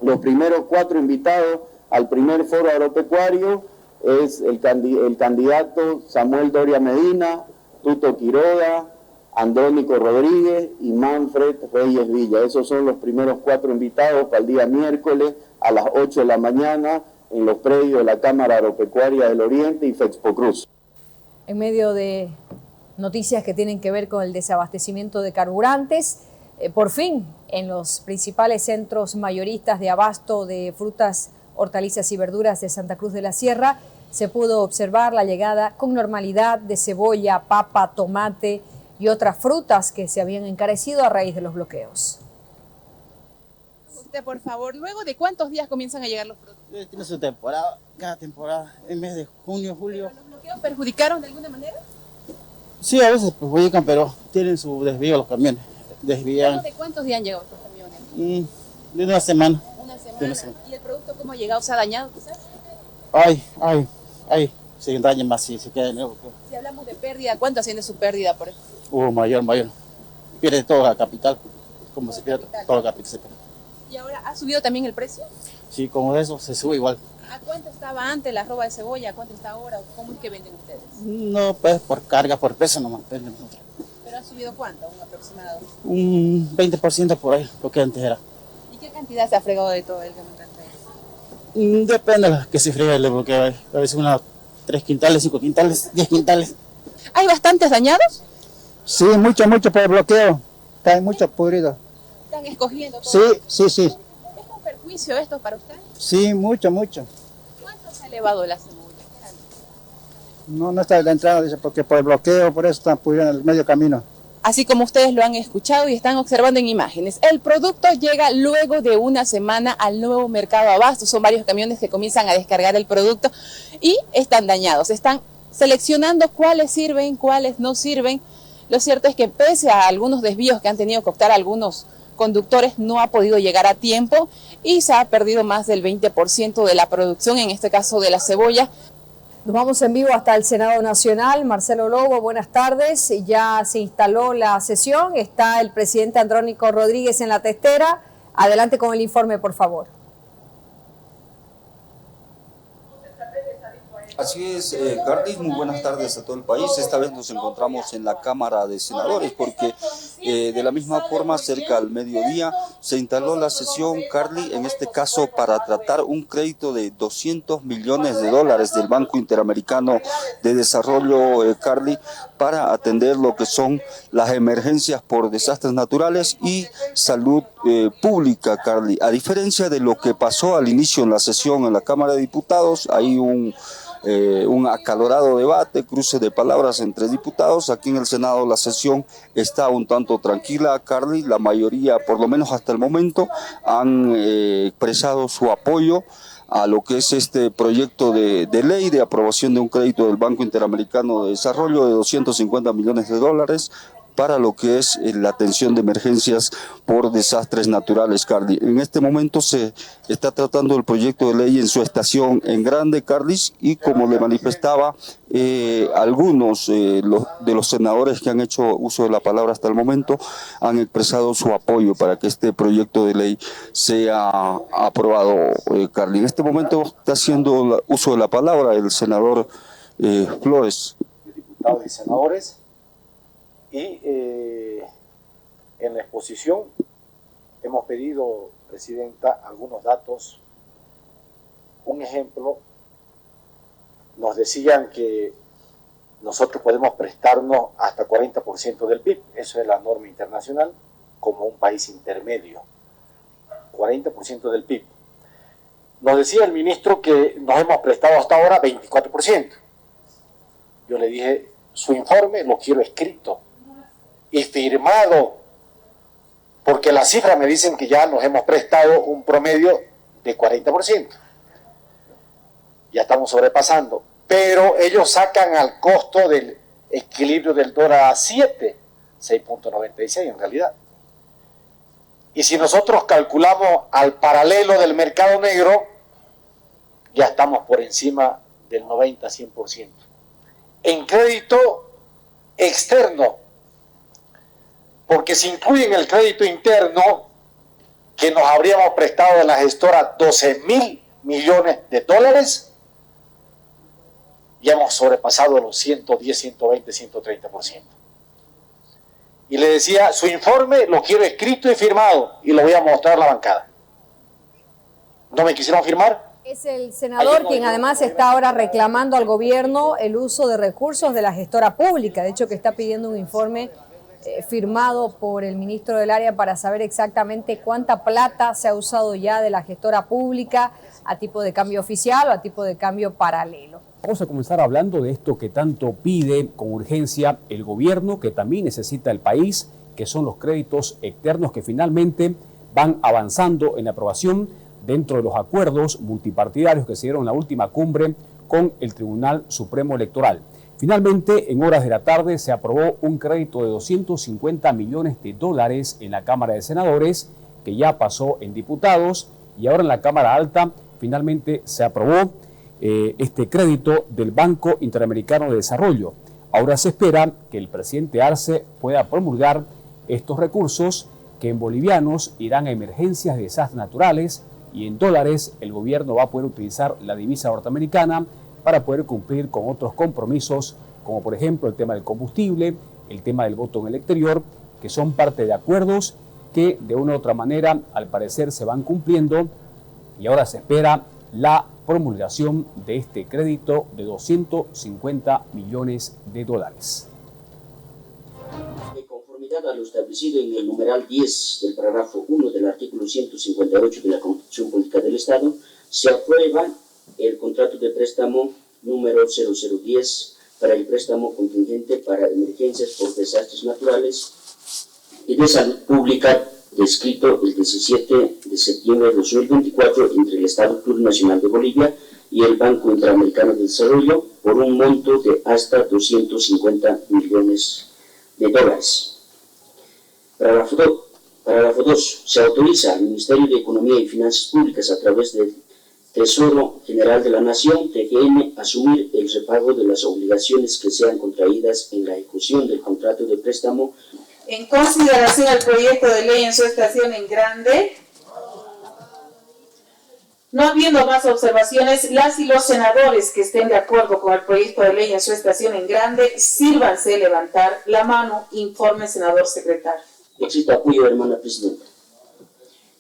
Los primeros 4 invitados al primer foro agropecuario es el candidato Samuel Doria Medina, Tuto Quiroga, Andrónico Rodríguez y Manfred Reyes Villa. Esos son los primeros 4 invitados para el día miércoles a las 8 de la mañana en los predios de la Cámara Agropecuaria del Oriente y FEXPOCRUZ. En medio de noticias que tienen que ver con el desabastecimiento de carburantes, por fin en los principales centros mayoristas de abasto de frutas, hortalizas y verduras de Santa Cruz de la Sierra se pudo observar la llegada con normalidad de cebolla, papa, tomate y otras frutas que se habían encarecido a raíz de los bloqueos. Usted, por favor, ¿luego de cuántos días comienzan a llegar los productos? Tiene su temporada, cada temporada, en mes de junio, julio. ¿Los bloqueos perjudicaron de alguna manera? Sí, a veces perjudican, pero tienen su desvío los camiones. Desvían. ¿De cuántos días han llegado estos camiones? De una semana. Una semana. ¿Y el producto cómo ha llegado? ¿Se ha dañado quizás? Se daña más si se queda de nuevo. Si hablamos de pérdida, ¿cuánto asciende su pérdida por eso? Mayor. Pierde toda la capital, como se pierde toda la capital. ¿Y ahora ha subido también el precio? Sí, como eso se sube igual. ¿A cuánto estaba antes la arroba de cebolla? ¿A cuánto está ahora? ¿Cómo es que venden ustedes? No, pues por carga, por peso nomás. ¿Pero ha subido cuánto, un aproximado? Un 20% por ahí, lo que antes era. ¿Y qué cantidad se ha fregado de todo el que me encanta? Depende de lo que se friegue, porque a veces 3 quintales, 5 quintales, 10 quintales. ¿Hay bastantes dañados? Sí, mucho por el bloqueo. Hay mucho podrido. ¿Están escogiendo todo? Sí. ¿Es un perjuicio esto para usted? Sí, mucho. ¿Cuánto se ha elevado la cebolla? No está la entrada, dice, porque por el bloqueo, por eso están pudriendo en el medio camino. Así como ustedes lo han escuchado y están observando en imágenes, el producto llega luego de una semana al nuevo mercado abasto. Son varios camiones que comienzan a descargar el producto y están dañados. Están seleccionando cuáles sirven, cuáles no sirven. Lo cierto es que pese a algunos desvíos que han tenido que optar algunos conductores, no ha podido llegar a tiempo y se ha perdido más del 20% de la producción, en este caso de la cebolla. Nos vamos en vivo hasta el Senado Nacional. Marcelo Lobo, buenas tardes. Ya se instaló la sesión. Está el presidente Andrónico Rodríguez en la testera. Adelante con el informe, por favor. Así es, Carly, muy buenas tardes a todo el país. Esta vez nos encontramos en la Cámara de Senadores porque de la misma forma, cerca al mediodía, se instaló la sesión, Carly, en este caso para tratar un crédito de $200 millones del Banco Interamericano de Desarrollo, Carly, para atender lo que son las emergencias por desastres naturales y salud pública, Carly. A diferencia de lo que pasó al inicio en la sesión en la Cámara de Diputados, hay un acalorado debate, cruce de palabras entre diputados. Aquí en el Senado la sesión está un tanto tranquila, Carly. La mayoría, por lo menos hasta el momento, han expresado su apoyo a lo que es este proyecto de ley de aprobación de un crédito del Banco Interamericano de Desarrollo de $250 millones para lo que es la atención de emergencias por desastres naturales, Carly. En este momento se está tratando el proyecto de ley en su estación en grande, Carly, y como le manifestaba, algunos de los senadores que han hecho uso de la palabra hasta el momento han expresado su apoyo para que este proyecto de ley sea aprobado, Carly. En este momento está haciendo uso de la palabra el senador Flores. Diputados y senadores. Y en la exposición hemos pedido, Presidenta, algunos datos. Un ejemplo, nos decían que nosotros podemos prestarnos hasta 40% del PIB, eso es la norma internacional, como un país intermedio, 40% del PIB. Nos decía el ministro que nos hemos prestado hasta ahora 24%. Yo le dije, su informe lo quiero escrito y firmado, porque las cifras me dicen que ya nos hemos prestado un promedio de 40%. Ya estamos sobrepasando, pero ellos sacan al costo del equilibrio del dólar a 7, 6.96 en realidad. Y si nosotros calculamos al paralelo del mercado negro, ya estamos por encima del 90-100%. En crédito externo, porque si incluyen el crédito interno, que nos habríamos prestado de la gestora $12.000 millones, ya hemos sobrepasado los 110, 120, 130%. Y le decía, su informe lo quiero escrito y firmado, y lo voy a mostrar a la bancada. ¿No me quisieron firmar? Es el senador quien además está ahora reclamando al gobierno el uso de recursos de la gestora pública. De hecho, que está pidiendo un informe firmado por el ministro del área para saber exactamente cuánta plata se ha usado ya de la gestora pública a tipo de cambio oficial o a tipo de cambio paralelo. Vamos a comenzar hablando de esto que tanto pide con urgencia el gobierno, que también necesita el país, que son los créditos externos que finalmente van avanzando en la aprobación dentro de los acuerdos multipartidarios que se dieron en la última cumbre con el Tribunal Supremo Electoral. Finalmente, en horas de la tarde, se aprobó un crédito de $250 millones en la Cámara de Senadores, que ya pasó en diputados, y ahora en la Cámara Alta finalmente se aprobó este crédito del Banco Interamericano de Desarrollo. Ahora se espera que el presidente Arce pueda promulgar estos recursos que en bolivianos irán a emergencias de desastres naturales, y en dólares el gobierno va a poder utilizar la divisa norteamericana para poder cumplir con otros compromisos, como por ejemplo el tema del combustible, el tema del voto en el exterior, que son parte de acuerdos que de una u otra manera al parecer se van cumpliendo, y ahora se espera la promulgación de este crédito de $250 millones. De conformidad a lo establecido en el numeral 10 del parágrafo 1 del artículo 158 de la Constitución Política del Estado, se aprueba el contrato de préstamo número 0010 para el préstamo contingente para emergencias por desastres naturales y de salud pública, descrito el 17 de septiembre de 2024 entre el Estado Plurinacional de Bolivia y el Banco Interamericano de Desarrollo por un monto de hasta $250 millones. Parágrafo 2. Se autoriza al Ministerio de Economía y Finanzas Públicas a través del Tesoro General de la Nación, TGN, asumir el repago de las obligaciones que sean contraídas en la ejecución del contrato de préstamo. En consideración al proyecto de ley en su estación en grande. No habiendo más observaciones, las y los senadores que estén de acuerdo con el proyecto de ley en su estación en grande, sírvanse levantar la mano. Informe, senador secretario. Existe apoyo, hermana presidenta.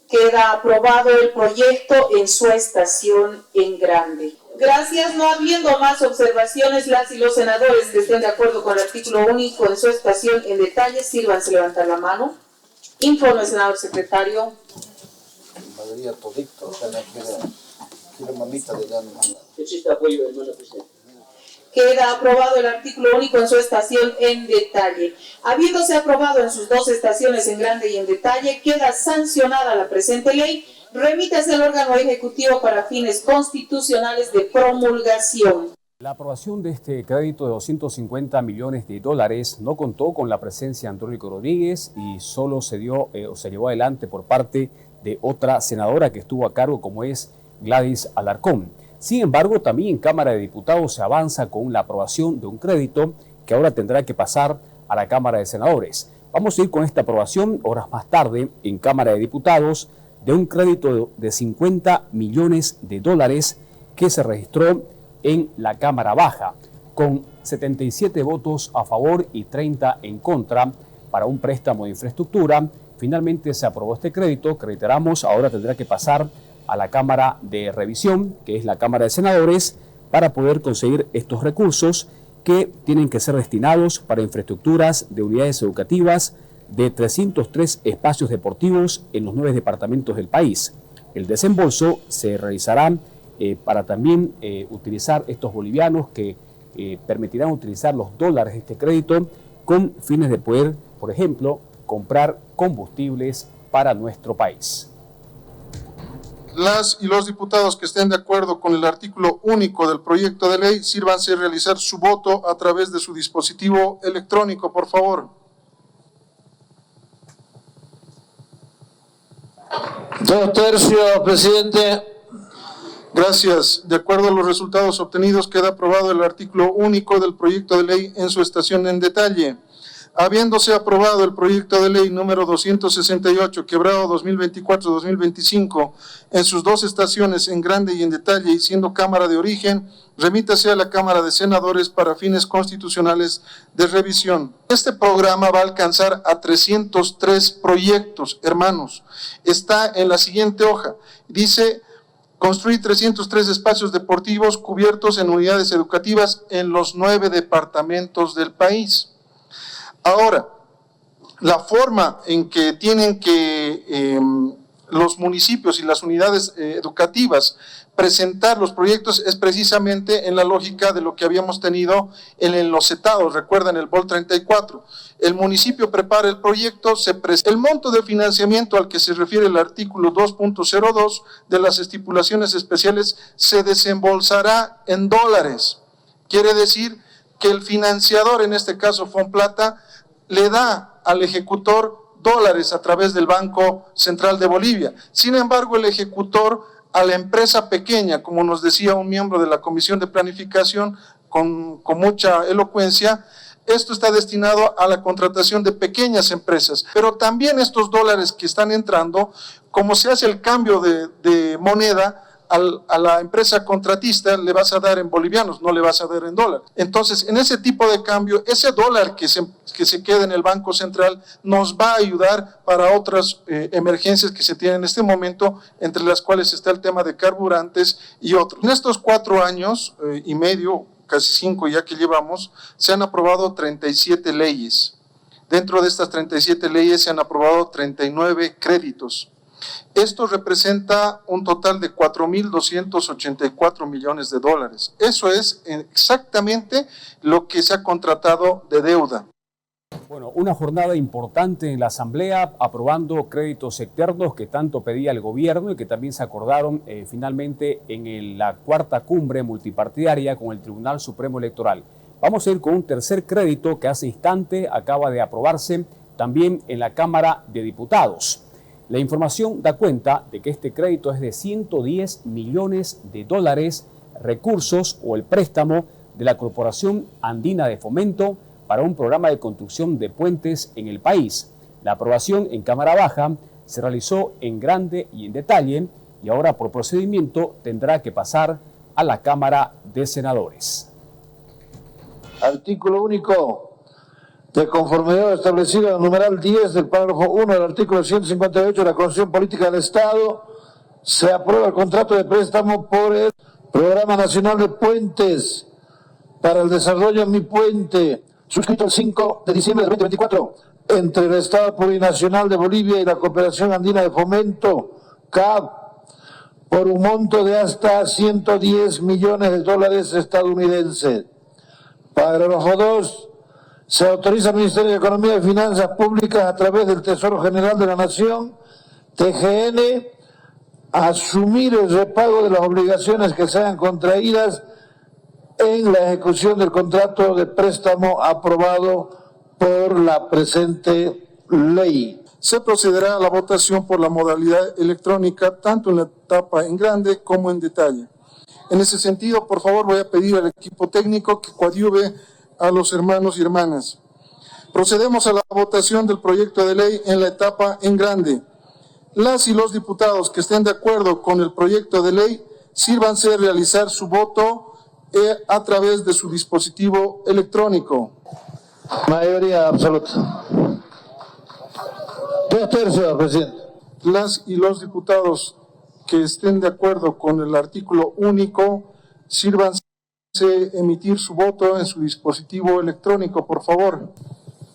Queda aprobado el proyecto en su estación en grande. Gracias. No habiendo más observaciones, las y los senadores que estén de acuerdo con el artículo único en su estación en detalle, sírvanse levantar la mano. Informe, senador secretario. Existe apoyo, hermana presidenta. Queda aprobado el artículo único en su estación en detalle. Habiéndose aprobado en sus dos estaciones en grande y en detalle, queda sancionada la presente ley. Remítase al órgano ejecutivo para fines constitucionales de promulgación. La aprobación de este crédito de 250 millones de dólares no contó con la presencia de Andrónico Rodríguez y solo se llevó adelante por parte de otra senadora que estuvo a cargo, como es Gladys Alarcón. Sin embargo, también en Cámara de Diputados se avanza con la aprobación de un crédito que ahora tendrá que pasar a la Cámara de Senadores. Vamos a ir con esta aprobación horas más tarde en Cámara de Diputados de un crédito de 50 millones de dólares que se registró en la Cámara Baja, con 77 votos a favor y 30 en contra para un préstamo de infraestructura. Finalmente se aprobó este crédito, que reiteramos, ahora tendrá que pasar a la Cámara de Revisión, que es la Cámara de Senadores, para poder conseguir estos recursos que tienen que ser destinados para infraestructuras de unidades educativas de 303 espacios deportivos en los 9 departamentos del país. El desembolso se realizará para también utilizar estos bolivianos que permitirán utilizar los dólares de este crédito con fines de poder, por ejemplo, comprar combustibles para nuestro país. Las y los diputados que estén de acuerdo con el artículo único del proyecto de ley, sírvanse a realizar su voto a través de su dispositivo electrónico, por favor. Dos tercios, presidente. Gracias. De acuerdo a los resultados obtenidos, queda aprobado el artículo único del proyecto de ley en su estación en detalle. Habiéndose aprobado el proyecto de ley número 268, quebrado 2024-2025, en sus dos estaciones en grande y en detalle, y siendo Cámara de origen, remítase a la Cámara de Senadores para fines constitucionales de revisión. Este programa va a alcanzar a 303 proyectos, hermanos. Está en la siguiente hoja. Dice: construir 303 espacios deportivos cubiertos en unidades educativas en los 9 departamentos del país. Ahora, la forma en que tienen que los municipios y las unidades educativas presentar los proyectos es precisamente en la lógica de lo que habíamos tenido en los CETADOS. Recuerdan el BOL 34. El municipio prepara el proyecto, el monto de financiamiento al que se refiere el artículo 2.02 de las estipulaciones especiales se desembolsará en dólares. Quiere decir que el financiador, en este caso Fonplata, le da al ejecutor dólares a través del Banco Central de Bolivia. Sin embargo, el ejecutor a la empresa pequeña, como nos decía un miembro de la Comisión de Planificación con mucha elocuencia, esto está destinado a la contratación de pequeñas empresas, pero también estos dólares que están entrando, como se hace el cambio de moneda, a la empresa contratista le vas a dar en bolivianos, no le vas a dar en dólar. Entonces, en ese tipo de cambio, ese dólar que se queda en el Banco Central nos va a ayudar para otras emergencias que se tienen en este momento, entre las cuales está el tema de carburantes y otros. En estos 4 años y medio, casi 5 ya que llevamos, se han aprobado 37 leyes. Dentro de estas 37 leyes se han aprobado 39 créditos. Esto representa un total de 4.284 millones de dólares. Eso es exactamente lo que se ha contratado de deuda. Bueno, una jornada importante en la Asamblea, aprobando créditos externos que tanto pedía el gobierno y que también se acordaron finalmente en la cuarta cumbre multipartidaria con el Tribunal Supremo Electoral. Vamos a ir con un tercer crédito que hace instante acaba de aprobarse también en la Cámara de Diputados. La información da cuenta de que este crédito es de 110 millones de dólares, recursos o el préstamo de la Corporación Andina de Fomento para un programa de construcción de puentes en el país. La aprobación en Cámara Baja se realizó en grande y en detalle y ahora por procedimiento tendrá que pasar a la Cámara de Senadores. Artículo único. De conformidad establecida en el numeral 10 del párrafo 1 del artículo 158 de la Constitución Política del Estado, se aprueba el contrato de préstamo por el Programa Nacional de Puentes para el desarrollo de Mi Puente, suscrito el 5 de diciembre de 2024, entre el Estado Plurinacional de Bolivia y la Cooperación Andina de Fomento, CAF, por un monto de hasta 110 millones de dólares estadounidenses. Parágrafo 2. Se autoriza al Ministerio de Economía y Finanzas Públicas a través del Tesoro General de la Nación, TGN, a asumir el repago de las obligaciones que sean contraídas en la ejecución del contrato de préstamo aprobado por la presente ley. Se procederá a la votación por la modalidad electrónica, tanto en la etapa en grande como en detalle. En ese sentido, por favor, voy a pedir al equipo técnico que coadyuve a los hermanos y hermanas. Procedemos a la votación del proyecto de ley en la etapa en grande. Las y los diputados que estén de acuerdo con el proyecto de ley, sírvanse a realizar su voto a través de su dispositivo electrónico. Mayoría absoluta. 2/3, presidente. Las y los diputados que estén de acuerdo con el artículo único, sírvanse emitir su voto en su dispositivo electrónico, por favor.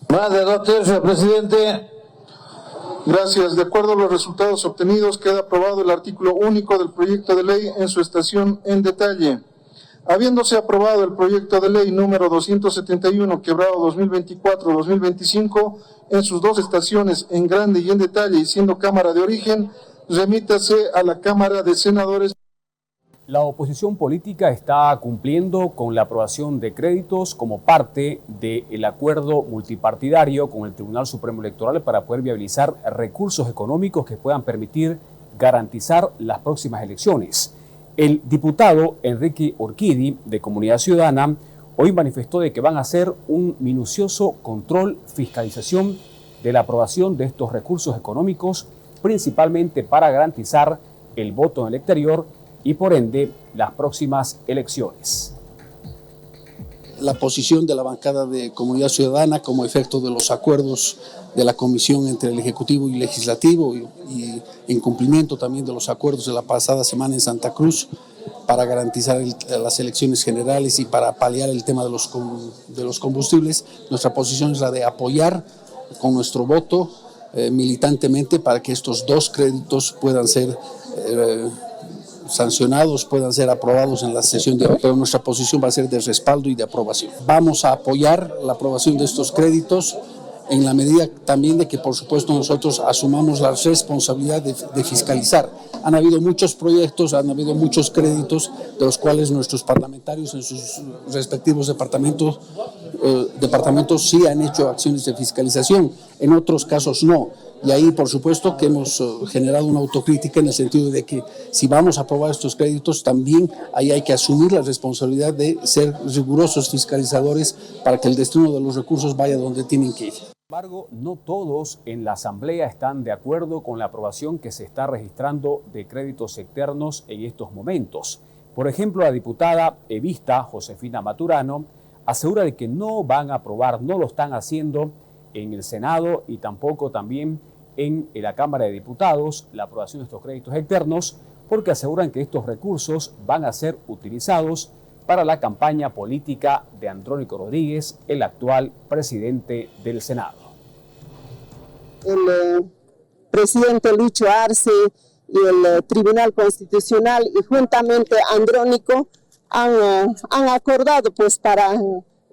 Más de 2/3, presidente. Gracias. De acuerdo a los resultados obtenidos, queda aprobado el artículo único del proyecto de ley en su estación en detalle. Habiéndose aprobado el proyecto de ley número 271, quebrado 2024-2025, en sus dos estaciones, en grande y en detalle, y siendo Cámara de origen, remítase a la Cámara de Senadores. La oposición política está cumpliendo con la aprobación de créditos como parte del acuerdo multipartidario con el Tribunal Supremo Electoral para poder viabilizar recursos económicos que puedan permitir garantizar las próximas elecciones. El diputado Enrique Orquidi, de Comunidad Ciudadana, hoy manifestó de que van a hacer un minucioso control, fiscalización de la aprobación de estos recursos económicos, principalmente para garantizar el voto en el exterior y por ende las próximas elecciones. La posición de la bancada de Comunidad Ciudadana como efecto de los acuerdos de la comisión entre el Ejecutivo y Legislativo y en cumplimiento también de los acuerdos de la pasada semana en Santa Cruz para garantizar las elecciones generales y para paliar el tema de los combustibles, nuestra posición es la de apoyar con nuestro voto militantemente para que estos dos créditos puedan ser sancionados, puedan ser aprobados en la sesión de hoy, pero nuestra posición va a ser de respaldo y de aprobación. Vamos a apoyar la aprobación de estos créditos en la medida también de que, por supuesto, nosotros asumamos la responsabilidad de fiscalizar. Han habido muchos proyectos, han habido muchos créditos, de los cuales nuestros parlamentarios en sus respectivos departamentos sí han hecho acciones de fiscalización, en otros casos no. Y ahí, por supuesto, que hemos generado una autocrítica en el sentido de que si vamos a aprobar estos créditos, también ahí hay que asumir la responsabilidad de ser rigurosos fiscalizadores para que el destino de los recursos vaya donde tienen que ir. Sin embargo, no todos en la Asamblea están de acuerdo con la aprobación que se está registrando de créditos externos en estos momentos. Por ejemplo, la diputada evista Josefina Maturano asegura de que no van a aprobar, no lo están haciendo en el Senado y tampoco también en la Cámara de Diputados la aprobación de estos créditos externos, porque aseguran que estos recursos van a ser utilizados para la campaña política de Andrónico Rodríguez, el actual presidente del Senado. El presidente Lucho Arce y el Tribunal Constitucional y juntamente Andrónico han acordado pues para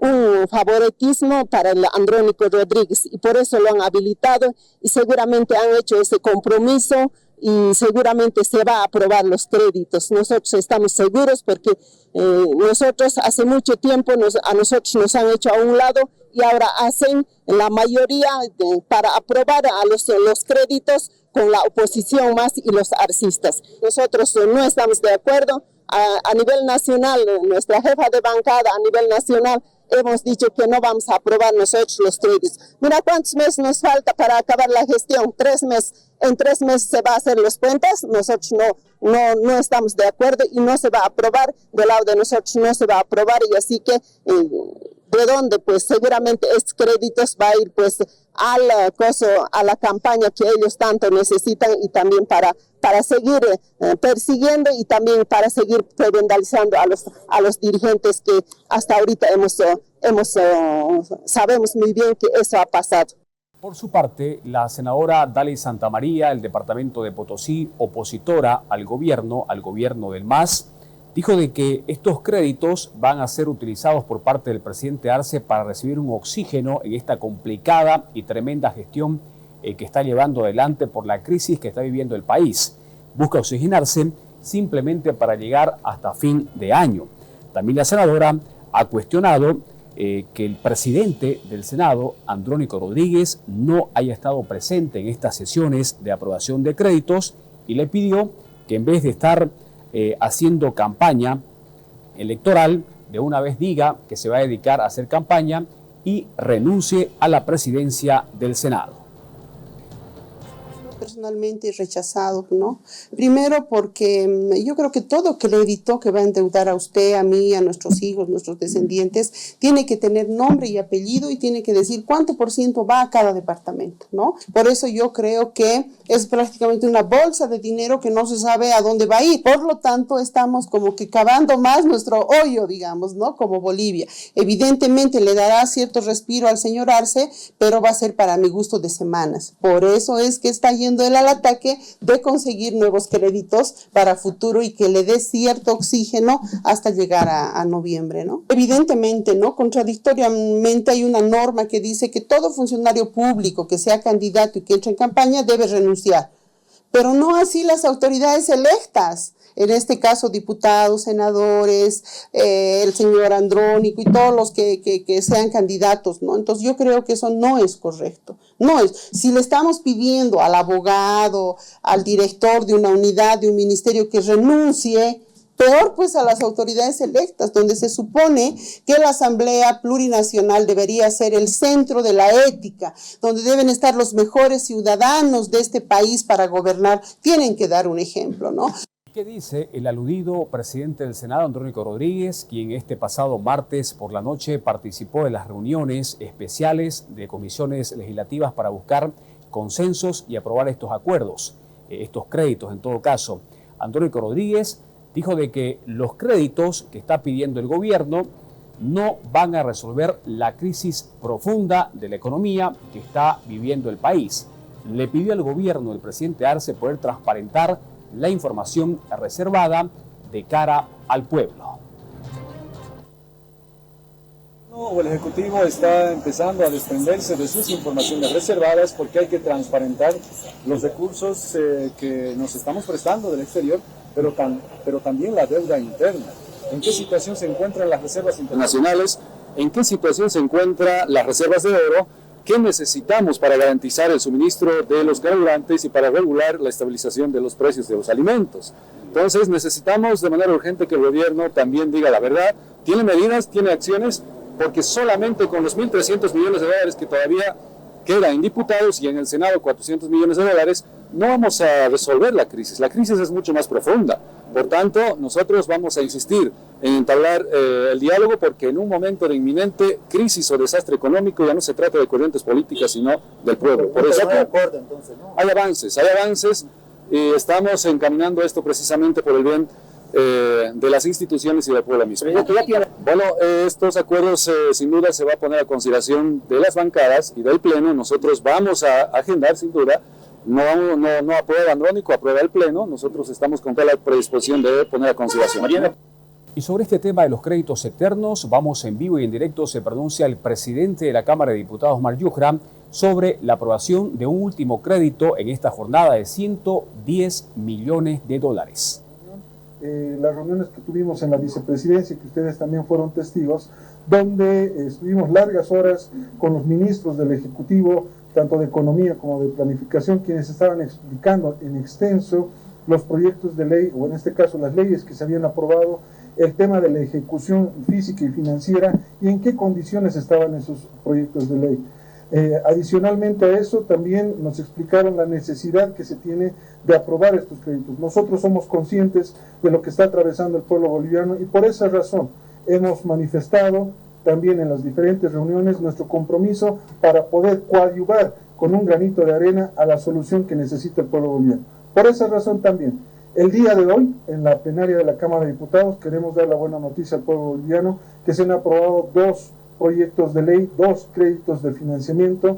un favoritismo para el Andrónico Rodríguez y por eso lo han habilitado y seguramente han hecho ese compromiso y seguramente se va a aprobar los créditos. Nosotros estamos seguros porque nosotros hace mucho tiempo a nosotros nos han hecho a un lado y ahora hacen la mayoría para aprobar a los créditos con la oposición más y los arcistas. Nosotros no estamos de acuerdo. A nivel nacional, nuestra jefa de bancada a nivel nacional hemos dicho que no vamos a aprobar nosotros los créditos. Mira cuántos meses nos falta para acabar la gestión, 3 meses. En 3 meses se va a hacer las cuentas, nosotros no estamos de acuerdo y no se va a aprobar, del lado de nosotros no se va a aprobar, y así que ¿de dónde? Pues seguramente estos créditos va a ir pues a la campaña que ellos tanto necesitan, y también para seguir persiguiendo y también para seguir prebendalizando a los dirigentes que hasta ahorita sabemos muy bien que eso ha pasado. Por su parte, la senadora Dali Santamaría, del departamento de Potosí, opositora al gobierno del MAS, dijo de que estos créditos van a ser utilizados por parte del presidente Arce para recibir un oxígeno en esta complicada y tremenda gestión que está llevando adelante por la crisis que está viviendo el país. Busca oxigenarse simplemente para llegar hasta fin de año. También la senadora ha cuestionado que el presidente del Senado, Andrónico Rodríguez, no haya estado presente en estas sesiones de aprobación de créditos, y le pidió que en vez de estar haciendo campaña electoral, de una vez diga que se va a dedicar a hacer campaña y renuncie a la presidencia del Senado. Personalmente rechazado, ¿no? Primero porque yo creo que todo crédito que va a endeudar a usted, a mí, a nuestros hijos, nuestros descendientes, tiene que tener nombre y apellido y tiene que decir cuánto % va a cada departamento, ¿no? Por eso yo creo que es prácticamente una bolsa de dinero que no se sabe a dónde va a ir. Por lo tanto, estamos como que cavando más nuestro hoyo, digamos, ¿no? Como Bolivia. Evidentemente le dará cierto respiro al señor Arce, pero va a ser para mi gusto de semanas. Por eso es que está yendo él al ataque de conseguir nuevos créditos para futuro y que le dé cierto oxígeno hasta llegar a noviembre, ¿no? Evidentemente, ¿no? Contradictoriamente hay una norma que dice que todo funcionario público que sea candidato y que entre en campaña debe renunciar, pero no así las autoridades electas. En este caso, diputados, senadores, el señor Andrónico y todos los que sean candidatos, ¿no? Entonces yo creo que eso no es correcto. No es. Si le estamos pidiendo al abogado, al director de una unidad, de un ministerio que renuncie, peor pues a las autoridades electas, donde se supone que la Asamblea Plurinacional debería ser el centro de la ética, donde deben estar los mejores ciudadanos de este país para gobernar, tienen que dar un ejemplo, ¿no? ¿Qué dice el aludido presidente del Senado, Andrónico Rodríguez, quien este pasado martes por la noche participó en las reuniones especiales de comisiones legislativas para buscar consensos y aprobar estos acuerdos, estos créditos en todo caso? Andrónico Rodríguez dijo de que los créditos que está pidiendo el gobierno no van a resolver la crisis profunda de la economía que está viviendo el país. Le pidió al gobierno del presidente Arce poder transparentar la información reservada de cara al pueblo. El Ejecutivo está empezando a desprenderse de sus informaciones reservadas porque hay que transparentar los recursos que nos estamos prestando del exterior, pero también la deuda interna. ¿En qué situación se encuentran las reservas internacionales? ¿En qué situación se encuentran las reservas de oro? ¿Qué necesitamos para garantizar el suministro de los carburantes y para regular la estabilización de los precios de los alimentos? Entonces necesitamos de manera urgente que el gobierno también diga la verdad. ¿Tiene medidas? ¿Tiene acciones? Porque solamente con los 1.300 millones de dólares que todavía quedan en diputados y en el Senado 400 millones de dólares, no vamos a resolver la crisis. La crisis es mucho más profunda. Por tanto, nosotros vamos a insistir en entablar el diálogo, porque en un momento de inminente crisis o desastre económico ya no se trata de corrientes políticas, sino del pueblo. Por eso hay avances y estamos encaminando esto precisamente por el bien de las instituciones y del pueblo mismo. Bueno, estos acuerdos sin duda se va a poner a consideración de las bancadas y del Pleno. Nosotros vamos a agendar sin duda. No aprueba Andrónico, aprueba el Pleno. Nosotros estamos con toda la predisposición de poner a consideración. Y sobre este tema de los créditos externos, vamos en vivo y en directo. Se pronuncia el presidente de la Cámara de Diputados, Omar Yujra, sobre la aprobación de un último crédito en esta jornada de 110 millones de dólares. Las reuniones que tuvimos en la vicepresidencia, que ustedes también fueron testigos, donde estuvimos largas horas con los ministros del Ejecutivo, tanto de Economía como de Planificación, quienes estaban explicando en extenso los proyectos de ley, o en este caso las leyes que se habían aprobado el tema de la ejecución física y financiera y en qué condiciones estaban esos proyectos de ley. Adicionalmente a eso, también nos explicaron la necesidad que se tiene de aprobar estos créditos. Nosotros somos conscientes de lo que está atravesando el pueblo boliviano y por esa razón hemos manifestado también en las diferentes reuniones nuestro compromiso para poder coadyuvar con un granito de arena a la solución que necesita el pueblo boliviano. Por esa razón también, el día de hoy, en la plenaria de la Cámara de Diputados, queremos dar la buena noticia al pueblo boliviano que se han aprobado 2 proyectos de ley, 2 créditos de financiamiento,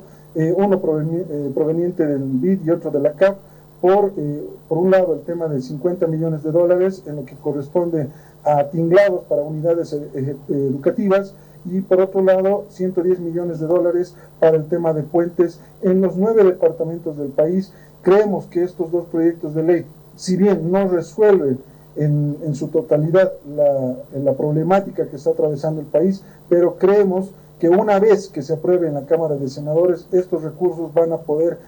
uno proveniente del BID y otro de la CAF, por un lado el tema de 50 millones de dólares en lo que corresponde a tinglados para unidades educativas y por otro lado 110 millones de dólares para el tema de puentes en los 9 departamentos del país. Creemos que estos 2 proyectos de ley, si bien no resuelven en su totalidad la problemática que está atravesando el país, pero creemos que una vez que se apruebe en la Cámara de Senadores, estos recursos van a poder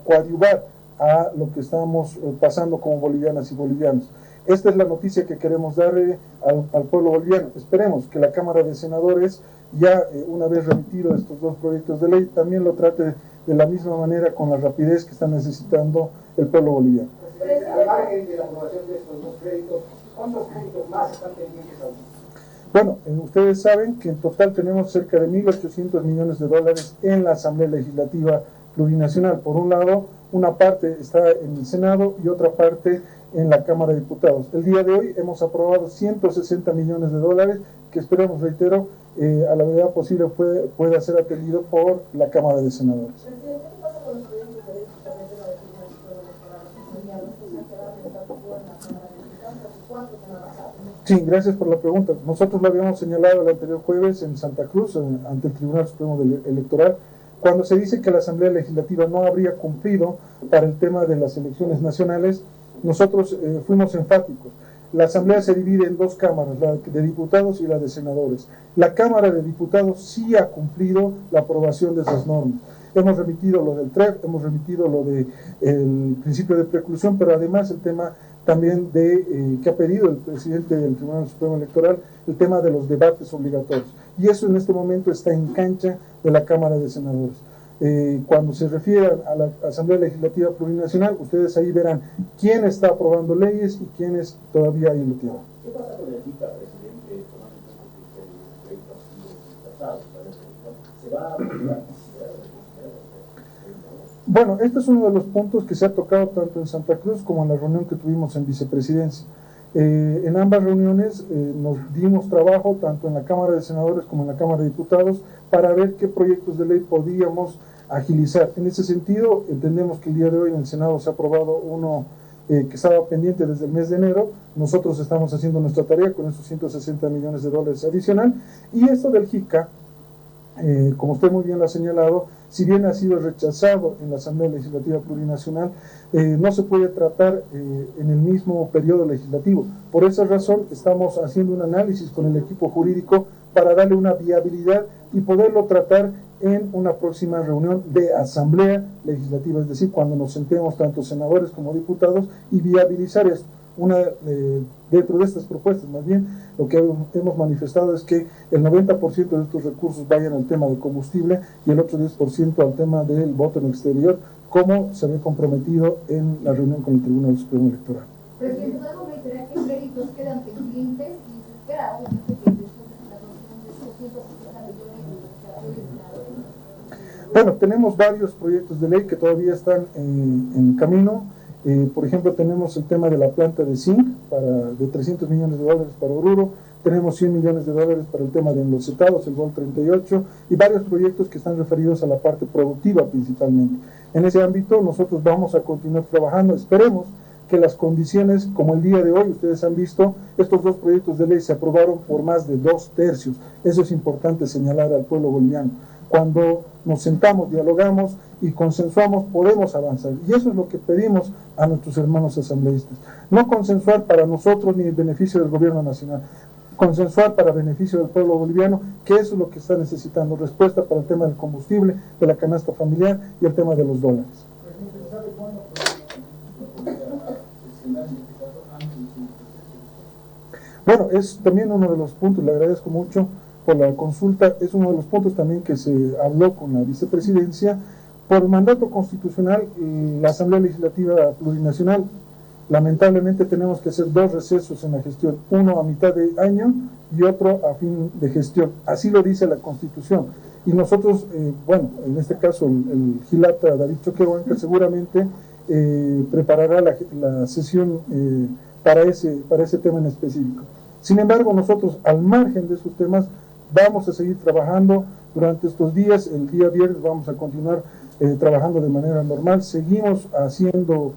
coadyuvar a lo que estamos pasando como bolivianas y bolivianos. Esta es la noticia que queremos darle al pueblo boliviano. Esperemos que la Cámara de Senadores, ya una vez remitido estos 2 proyectos de ley, también lo trate de la misma manera con la rapidez que está necesitando el pueblo boliviano. Al margen de la aprobación de estos 2 créditos, ¿cuántos créditos más están pendientes aún? Bueno, ustedes saben que en total tenemos cerca de 1.800 millones de dólares en la Asamblea Legislativa Plurinacional. Por un lado, una parte está en el Senado y otra parte en la Cámara de Diputados. El día de hoy hemos aprobado 160 millones de dólares que esperemos, reitero, a la brevedad posible pueda ser atendido por la Cámara de Senadores. Presidente, ¿qué pasa con los proyectos de ley que también se van a definir en el pueblo electoral? ¿Se han quedado en esta en la Cámara de Diputados? ¿Cuántos se han avanzado? Sí, gracias por la pregunta. Nosotros lo habíamos señalado el anterior jueves en Santa Cruz, ante el Tribunal Supremo Electoral, cuando se dice que la Asamblea Legislativa no habría cumplido para el tema de las elecciones nacionales. Nosotros fuimos enfáticos. La Asamblea se divide en 2 cámaras, la de diputados y la de senadores. La Cámara de Diputados sí ha cumplido la aprobación de esas normas. Hemos remitido lo del TREF, hemos remitido lo del principio de preclusión, pero además el tema también que ha pedido el presidente del Tribunal Supremo Electoral, el tema de los debates obligatorios. Y eso en este momento está en cancha de la Cámara de Senadores. Cuando se refieran a la Asamblea Legislativa Plurinacional, ustedes ahí verán quién está aprobando leyes y quiénes todavía ahí lo tienen. ¿Qué pasa con el DICA, presidente, tomando en cuenta que el crédito ha sido rechazado? ¿Se va a aprobar? Bueno, este es uno de los puntos que se ha tocado tanto en Santa Cruz como en la reunión que tuvimos en Vicepresidencia. En ambas reuniones nos dimos trabajo tanto en la Cámara de Senadores como en la Cámara de Diputados para ver qué proyectos de ley podíamos agilizar. En ese sentido, entendemos que el día de hoy en el Senado se ha aprobado uno que estaba pendiente desde el mes de enero. Nosotros estamos haciendo nuestra tarea con esos 160 millones de dólares adicional. Y esto del JICA, como usted muy bien lo ha señalado, si bien ha sido rechazado en la Asamblea Legislativa Plurinacional, no se puede tratar en el mismo periodo legislativo. Por esa razón estamos haciendo un análisis con el equipo jurídico para darle una viabilidad y poderlo tratar en una próxima reunión de Asamblea Legislativa, es decir, cuando nos sentemos tanto senadores como diputados y viabilizar esto. Dentro de estas propuestas, más bien, lo que hemos manifestado es que el 90% de estos recursos vayan al tema de combustible y el otro 10% al tema del voto en el exterior, como se había comprometido en la reunión con el Tribunal Supremo Electoral. Presidente, ¿podemos reiterar qué créditos quedan pendientes y se espera, obviamente, que después de la aprobación de estos 160 millones de senadores? Bueno, tenemos varios proyectos de ley que todavía están en camino. Por ejemplo, tenemos el tema de la planta de zinc de 300 millones de dólares para Oruro, tenemos 100 millones de dólares para el tema de enlosetados, el Vol 38, y varios proyectos que están referidos a la parte productiva principalmente. En ese ámbito nosotros vamos a continuar trabajando. Esperemos que las condiciones, como el día de hoy, ustedes han visto, estos 2 proyectos de ley se aprobaron por más de 2/3. Eso es importante señalar al pueblo boliviano. Cuando nos sentamos, dialogamos y consensuamos, podemos avanzar. Y eso es lo que pedimos a nuestros hermanos asambleístas. No consensuar para nosotros ni en beneficio del gobierno nacional, consensuar para beneficio del pueblo boliviano, que eso es lo que está necesitando, respuesta para el tema del combustible, de la canasta familiar y el tema de los dólares. Bueno, es también uno de los puntos, le agradezco mucho por la consulta, es uno de los puntos también que se habló con la vicepresidencia. Por mandato constitucional, la Asamblea Legislativa Plurinacional, lamentablemente tenemos que hacer 2 recesos en la gestión, uno a mitad de año y otro a fin de gestión. Así lo dice la Constitución. Y nosotros, bueno, en este caso el Gilata David Choquehuanca seguramente preparará la sesión para ese tema en específico. Sin embargo, nosotros, al margen de esos temas, vamos a seguir trabajando durante estos días. El día viernes vamos a continuar trabajando de manera normal. Seguimos haciendo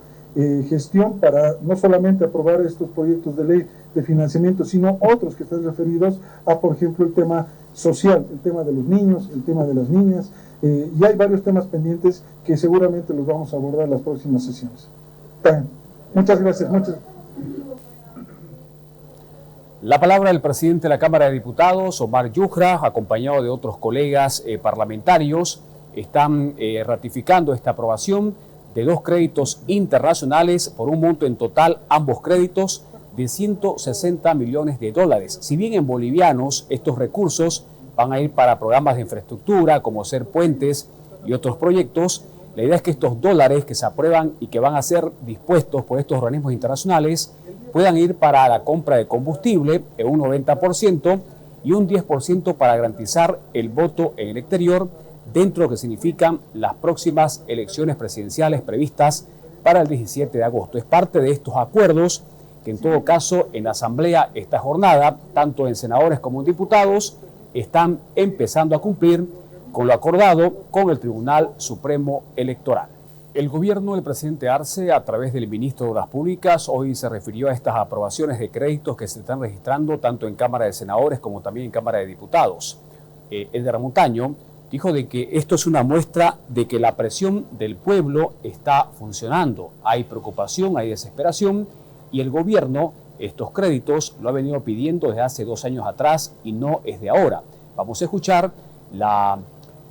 gestión para no solamente aprobar estos proyectos de ley de financiamiento, sino otros que están referidos a, por ejemplo, el tema social, el tema de los niños, el tema de las niñas, y hay varios temas pendientes que seguramente los vamos a abordar en las próximas sesiones. Bien. Muchas gracias. La palabra del presidente de la Cámara de Diputados, Omar Yujra, acompañado de otros colegas parlamentarios, están ratificando esta aprobación de 2 créditos internacionales por un monto en total, ambos créditos, de $160 millones. Si bien en bolivianos estos recursos van a ir para programas de infraestructura como ser puentes y otros proyectos, la idea es que estos dólares que se aprueban y que van a ser dispuestos por estos organismos internacionales puedan ir para la compra de combustible en un 90% y un 10% para garantizar el voto en el exterior dentro de lo que significan las próximas elecciones presidenciales previstas para el 17 de agosto. Es parte de estos acuerdos que en todo caso en la Asamblea esta jornada, tanto en senadores como en diputados, están empezando a cumplir con lo acordado con el Tribunal Supremo Electoral. El gobierno del presidente Arce, a través del ministro de Obras Públicas, hoy se refirió a estas aprobaciones de créditos que se están registrando tanto en Cámara de Senadores como también en Cámara de Diputados. Edgar Montaño dijo de que esto es una muestra de que la presión del pueblo está funcionando. Hay preocupación, hay desesperación y el gobierno estos créditos lo ha venido pidiendo desde hace 2 años atrás y no es de ahora. Vamos a escuchar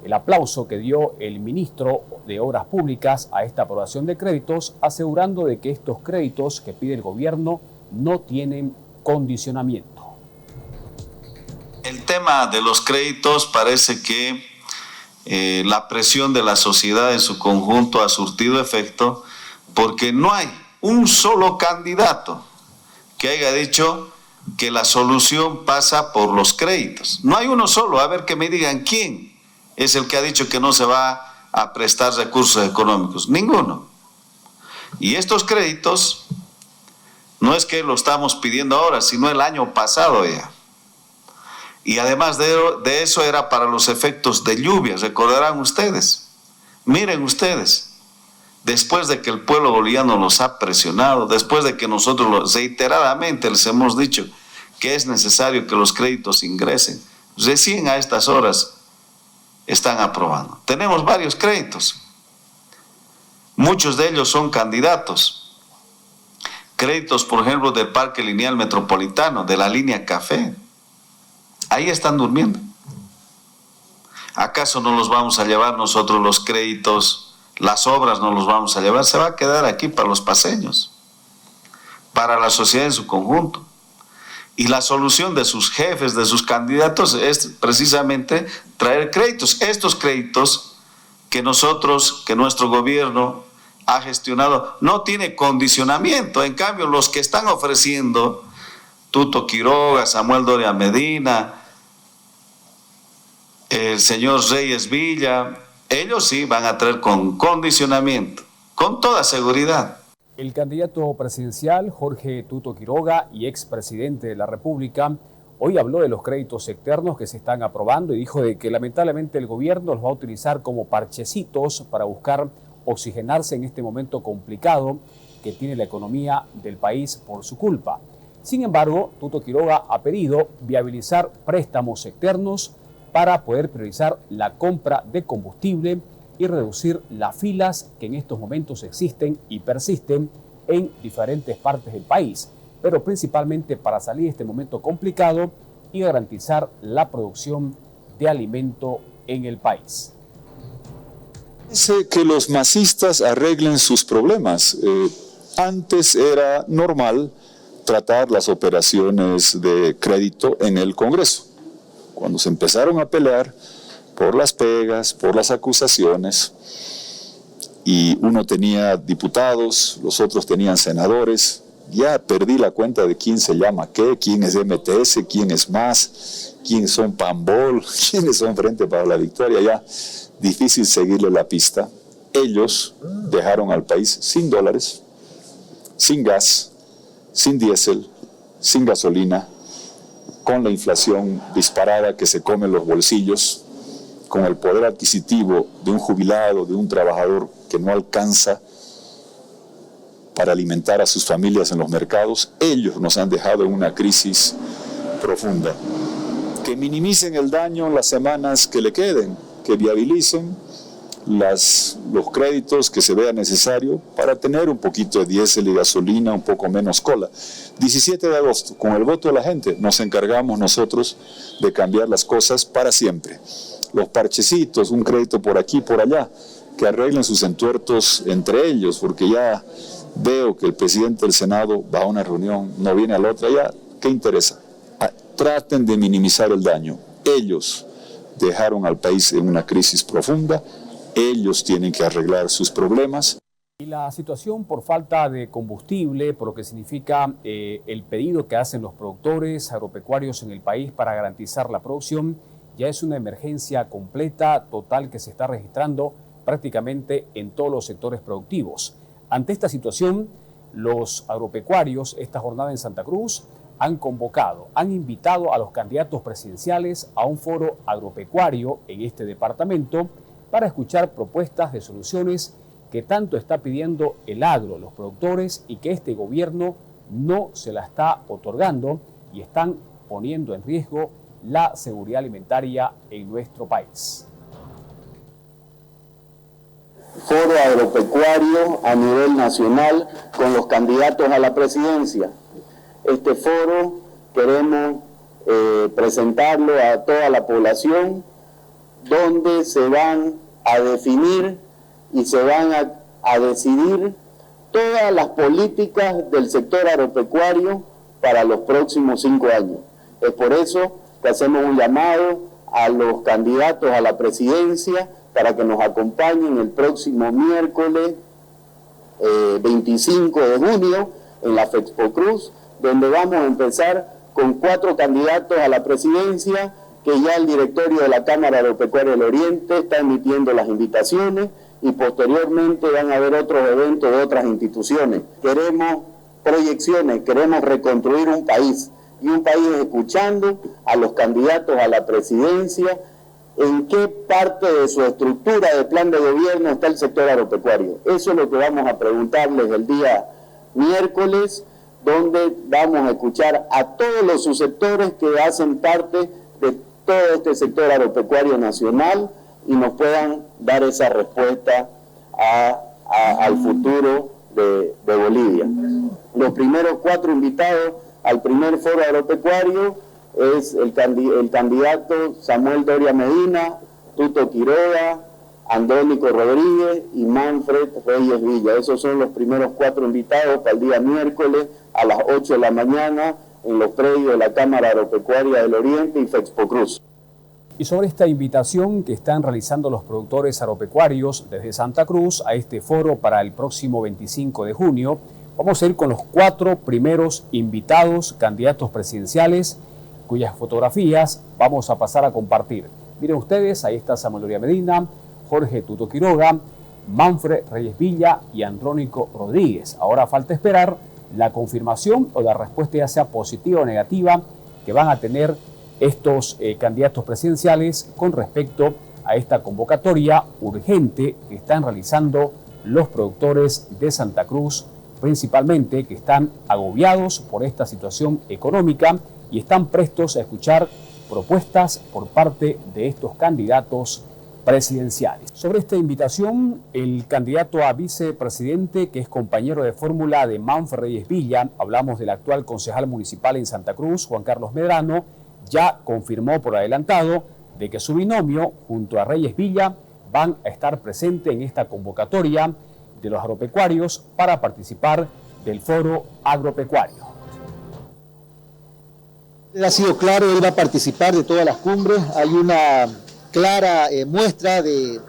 el aplauso que dio el ministro de Obras Públicas a esta aprobación de créditos, asegurando de que estos créditos que pide el gobierno no tienen condicionamiento. El tema de los créditos parece que la presión de la sociedad en su conjunto ha surtido efecto, porque no hay un solo candidato que haya dicho que la solución pasa por los créditos. No hay uno solo. A ver, que me digan quién es el que ha dicho que no se va a prestar recursos económicos. Ninguno. Y estos créditos no es que lo estamos pidiendo ahora, sino el año pasado ya. Y además de eso era para los efectos de lluvias, recordarán ustedes. Miren ustedes, después de que el pueblo boliviano los ha presionado, después de que nosotros reiteradamente les hemos dicho que es necesario que los créditos ingresen, recién a estas horas están aprobando. Tenemos varios créditos, muchos de ellos son candidatos. Créditos, por ejemplo, del Parque Lineal Metropolitano, de la línea Café. Ahí están durmiendo. ¿Acaso no los vamos a llevar nosotros los créditos? Las obras no los vamos a llevar. Se va a quedar aquí para los paseños, para la sociedad en su conjunto. Y la solución de sus jefes, de sus candidatos, es precisamente traer créditos. Estos créditos que nuestro gobierno ha gestionado, no tiene condicionamiento. En cambio, los que están ofreciendo, Tuto Quiroga, Samuel Doria Medina, el señor Reyes Villa, ellos sí van a traer con condicionamiento, con toda seguridad. El candidato presidencial Jorge Tuto Quiroga y expresidente de la República hoy habló de los créditos externos que se están aprobando y dijo de que lamentablemente el gobierno los va a utilizar como parchecitos para buscar oxigenarse en este momento complicado que tiene la economía del país por su culpa. Sin embargo, Tuto Quiroga ha pedido viabilizar préstamos externos para poder priorizar la compra de combustible y reducir las filas que en estos momentos existen y persisten en diferentes partes del país, pero principalmente para salir de este momento complicado y garantizar la producción de alimento en el país. Dice que los masistas arreglen sus problemas. Antes era normal tratar las operaciones de crédito en el Congreso. Cuando se empezaron a pelear por las pegas, por las acusaciones, y uno tenía diputados, los otros tenían senadores, ya perdí la cuenta de quién se llama qué, quién es MTS, quién es MAS, quiénes son Pambol, quiénes son Frente para la Victoria, ya difícil seguirle la pista. Ellos dejaron al país sin dólares, sin gas, sin diésel, sin gasolina, con la inflación disparada que se come los bolsillos, con el poder adquisitivo de un jubilado, de un trabajador que no alcanza para alimentar a sus familias en los mercados. Ellos nos han dejado en una crisis profunda. Que minimicen el daño en las semanas que le queden, que viabilicen los créditos que se vea necesario para tener un poquito de diésel y gasolina, un poco menos cola. 17 de agosto, con el voto de la gente, nos encargamos nosotros de cambiar las cosas para siempre. Los parchecitos, un crédito por aquí, por allá, que arreglen sus entuertos entre ellos, porque ya veo que el presidente del Senado va a una reunión, no viene a la otra, ya, ¿qué interesa? Traten de minimizar el daño. Ellos dejaron al país en una crisis profunda, ellos tienen que arreglar sus problemas. Y la situación por falta de combustible, por lo que significa el pedido que hacen los productores agropecuarios en el país para garantizar la producción, ya es una emergencia completa, total, que se está registrando prácticamente en todos los sectores productivos. Ante esta situación, los agropecuarios, esta jornada en Santa Cruz, han convocado, han invitado a los candidatos presidenciales a un foro agropecuario en este departamento para escuchar propuestas de soluciones que tanto está pidiendo el agro, los productores, y que este gobierno no se la está otorgando y están poniendo en riesgo la seguridad alimentaria en nuestro país. Foro agropecuario a nivel nacional con los candidatos a la presidencia. Este foro queremos presentarlo a toda la población, donde se van a definir y se van a decidir todas las políticas del sector agropecuario para los próximos 5 años. Es por eso que hacemos un llamado a los candidatos a la presidencia para que nos acompañen el próximo miércoles 25 de junio en la Fexpo Cruz, donde vamos a empezar con 4 candidatos a la presidencia, que ya el directorio de la Cámara Agropecuaria del Oriente está emitiendo las invitaciones, y posteriormente van a haber otros eventos de otras instituciones. Queremos proyecciones, queremos reconstruir un país, y un país escuchando a los candidatos a la presidencia en qué parte de su estructura de plan de gobierno está el sector agropecuario. Eso es lo que vamos a preguntarles el día miércoles, donde vamos a escuchar a todos los subsectores que hacen parte de todo este sector agropecuario nacional y nos puedan dar esa respuesta al futuro de Bolivia. Los primeros 4 invitados al primer foro agropecuario es el candidato Samuel Doria Medina, Tuto Quiroga, Andrónico Rodríguez y Manfred Reyes Villa. Esos son los primeros 4 invitados para el día miércoles a las 8 de la mañana en los predios de la Cámara Agropecuaria del Oriente y Fexpo Cruz. Y sobre esta invitación que están realizando los productores agropecuarios desde Santa Cruz a este foro para el próximo 25 de junio, vamos a ir con los 4 primeros invitados, candidatos presidenciales, cuyas fotografías vamos a pasar a compartir. Miren ustedes, ahí está Samuel Doria Medina, Jorge Tuto Quiroga, Manfred Reyes Villa y Andrónico Rodríguez. Ahora falta esperar la confirmación o la respuesta, ya sea positiva o negativa, que van a tener estos candidatos presidenciales con respecto a esta convocatoria urgente que están realizando los productores de Santa Cruz, principalmente, que están agobiados por esta situación económica y están prestos a escuchar propuestas por parte de estos candidatos presidenciales. Sobre esta invitación, el candidato a vicepresidente, que es compañero de fórmula de Manfred Reyes Villa, hablamos del actual concejal municipal en Santa Cruz, Juan Carlos Medrano, ya confirmó por adelantado de que su binomio, junto a Reyes Villa, van a estar presentes en esta convocatoria de los agropecuarios para participar del foro agropecuario. Él ha sido claro, él va a participar de todas las cumbres. Hay una clara muestra de,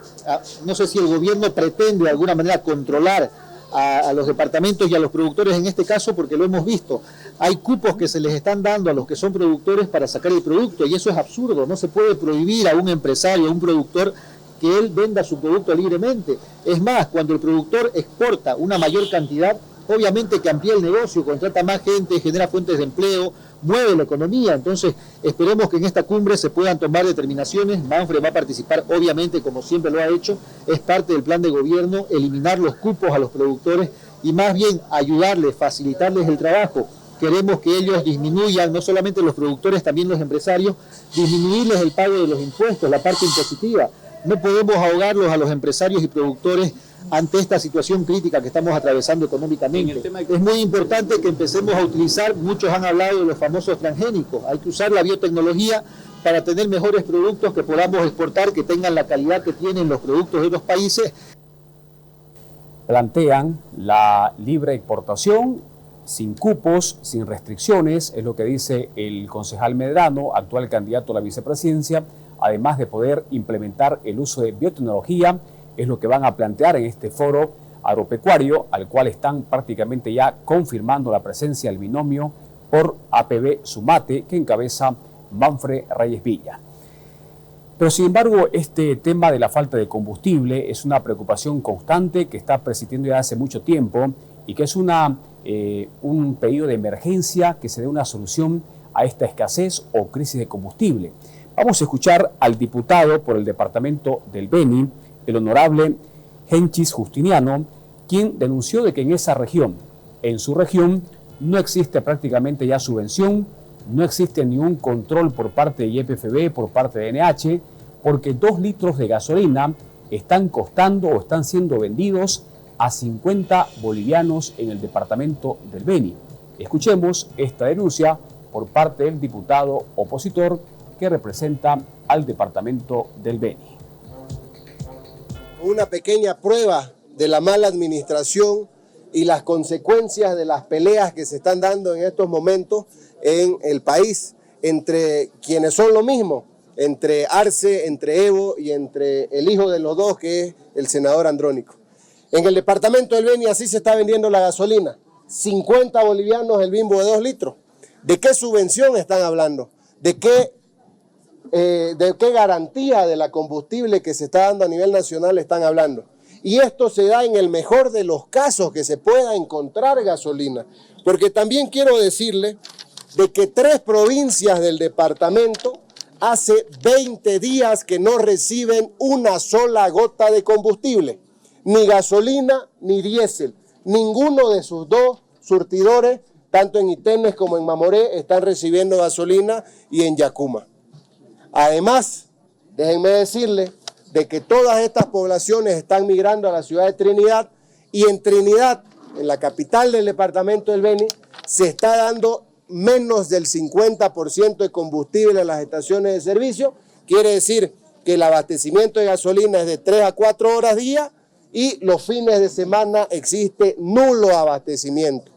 no sé si el gobierno pretende de alguna manera controlar a los departamentos y a los productores en este caso, porque lo hemos visto. Hay cupos que se les están dando a los que son productores para sacar el producto, y eso es absurdo. No se puede prohibir a un empresario, a un productor, que él venda su producto libremente. Es más, cuando el productor exporta una mayor cantidad, obviamente que amplía el negocio, contrata más gente, genera fuentes de empleo, mueve la economía. Entonces esperemos que en esta cumbre se puedan tomar determinaciones. Manfred va a participar, obviamente, como siempre lo ha hecho. Es parte del plan de gobierno eliminar los cupos a los productores y más bien ayudarles, facilitarles el trabajo. Queremos que ellos disminuyan, no solamente los productores, también los empresarios, disminuirles el pago de los impuestos, la parte impositiva. No podemos ahogarlos a los empresarios y productores ante esta situación crítica que estamos atravesando económicamente. Es muy importante que empecemos a utilizar, muchos han hablado de los famosos transgénicos, hay que usar la biotecnología para tener mejores productos que podamos exportar, que tengan la calidad que tienen los productos de otros países. Plantean la libre exportación, sin cupos, sin restricciones, es lo que dice el concejal Medrano, actual candidato a la vicepresidencia, además de poder implementar el uso de biotecnología. Es lo que van a plantear en este foro agropecuario, al cual están prácticamente ya confirmando la presencia del binomio por APB Sumate, que encabeza Manfred Reyes Villa. Pero sin embargo, este tema de la falta de combustible es una preocupación constante que está persistiendo ya hace mucho tiempo y que es un pedido de emergencia que se dé una solución a esta escasez o crisis de combustible. Vamos a escuchar al diputado por el departamento del Beni, el honorable Henchis Justiniano, quien denunció de que en esa región, en su región, no existe prácticamente ya subvención, no existe ningún control por parte de YPFB, por parte de NH, porque 2 litros de gasolina están costando o están siendo vendidos a 50 bolivianos en el departamento del Beni. Escuchemos esta denuncia por parte del diputado opositor que representa al departamento del Beni. Una pequeña prueba de la mala administración y las consecuencias de las peleas que se están dando en estos momentos en el país entre quienes son lo mismo, entre Arce, entre Evo y entre el hijo de los dos, que es el senador Andrónico. En el departamento del Beni así se está vendiendo la gasolina, 50 bolivianos el bimbo de 2 litros. ¿De qué subvención están hablando? ¿De qué garantía de la combustible que se está dando a nivel nacional están hablando? Y esto se da en el mejor de los casos que se pueda encontrar gasolina. Porque también quiero decirle de que 3 provincias del departamento hace 20 días que no reciben una sola gota de combustible, ni gasolina ni diésel. Ninguno de sus 2 surtidores, tanto en Itenes como en Mamoré, están recibiendo gasolina, y en Yacuma. Además, déjenme decirles de que todas estas poblaciones están migrando a la ciudad de Trinidad, y en Trinidad, en la capital del departamento del Beni, se está dando menos del 50% de combustible en las estaciones de servicio. Quiere decir que el abastecimiento de gasolina es de 3 a 4 horas día, y los fines de semana existe nulo abastecimiento.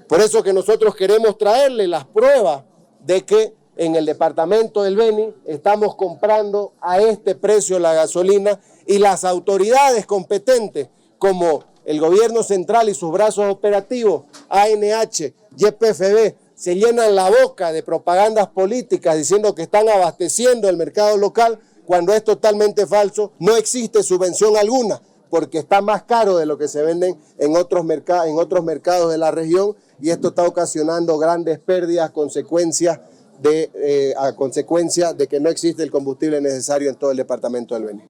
Por eso que nosotros queremos traerle las pruebas de que en el departamento del Beni estamos comprando a este precio la gasolina, y las autoridades competentes como el gobierno central y sus brazos operativos, ANH, YPFB, se llenan la boca de propagandas políticas diciendo que están abasteciendo el mercado local, cuando es totalmente falso. No existe subvención alguna, porque está más caro de lo que se venden en otros mercados de la región, y esto está ocasionando grandes pérdidas, a consecuencia de que no existe el combustible necesario en todo el departamento del Beni.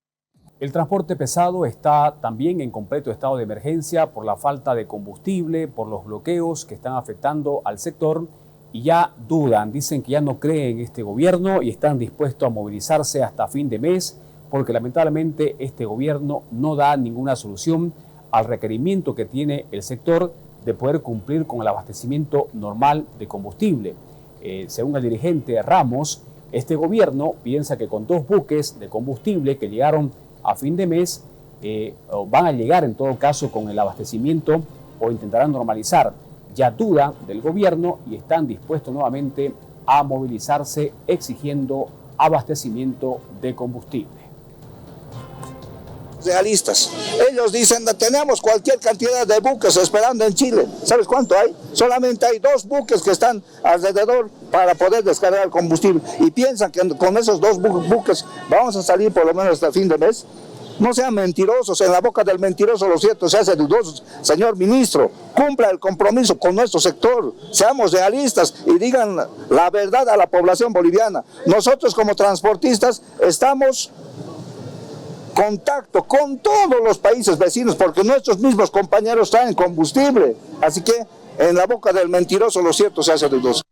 El transporte pesado está también en completo estado de emergencia por la falta de combustible, por los bloqueos que están afectando al sector, y ya dudan, dicen que ya no creen en este gobierno y están dispuestos a movilizarse hasta fin de mes, porque lamentablemente este gobierno no da ninguna solución al requerimiento que tiene el sector de poder cumplir con el abastecimiento normal de combustible. Según el dirigente Ramos, este gobierno piensa que con 2 buques de combustible que llegaron a fin de mes, van a llegar en todo caso con el abastecimiento o intentarán normalizar. Ya duda del gobierno y están dispuestos nuevamente a movilizarse exigiendo abastecimiento de combustible. Realistas. Ellos dicen que tenemos cualquier cantidad de buques esperando en Chile. ¿Sabes cuánto hay? Solamente hay 2 buques que están alrededor para poder descargar el combustible. Y piensan que con esos 2 buques vamos a salir por lo menos hasta el fin de mes. No sean mentirosos, en la boca del mentiroso lo cierto se hace dudoso. Señor ministro, cumpla el compromiso con nuestro sector, seamos realistas y digan la verdad a la población boliviana. Nosotros como transportistas estamos contacto con todos los países vecinos porque nuestros mismos compañeros traen combustible. Así que en la boca del mentiroso lo cierto se hace dudoso.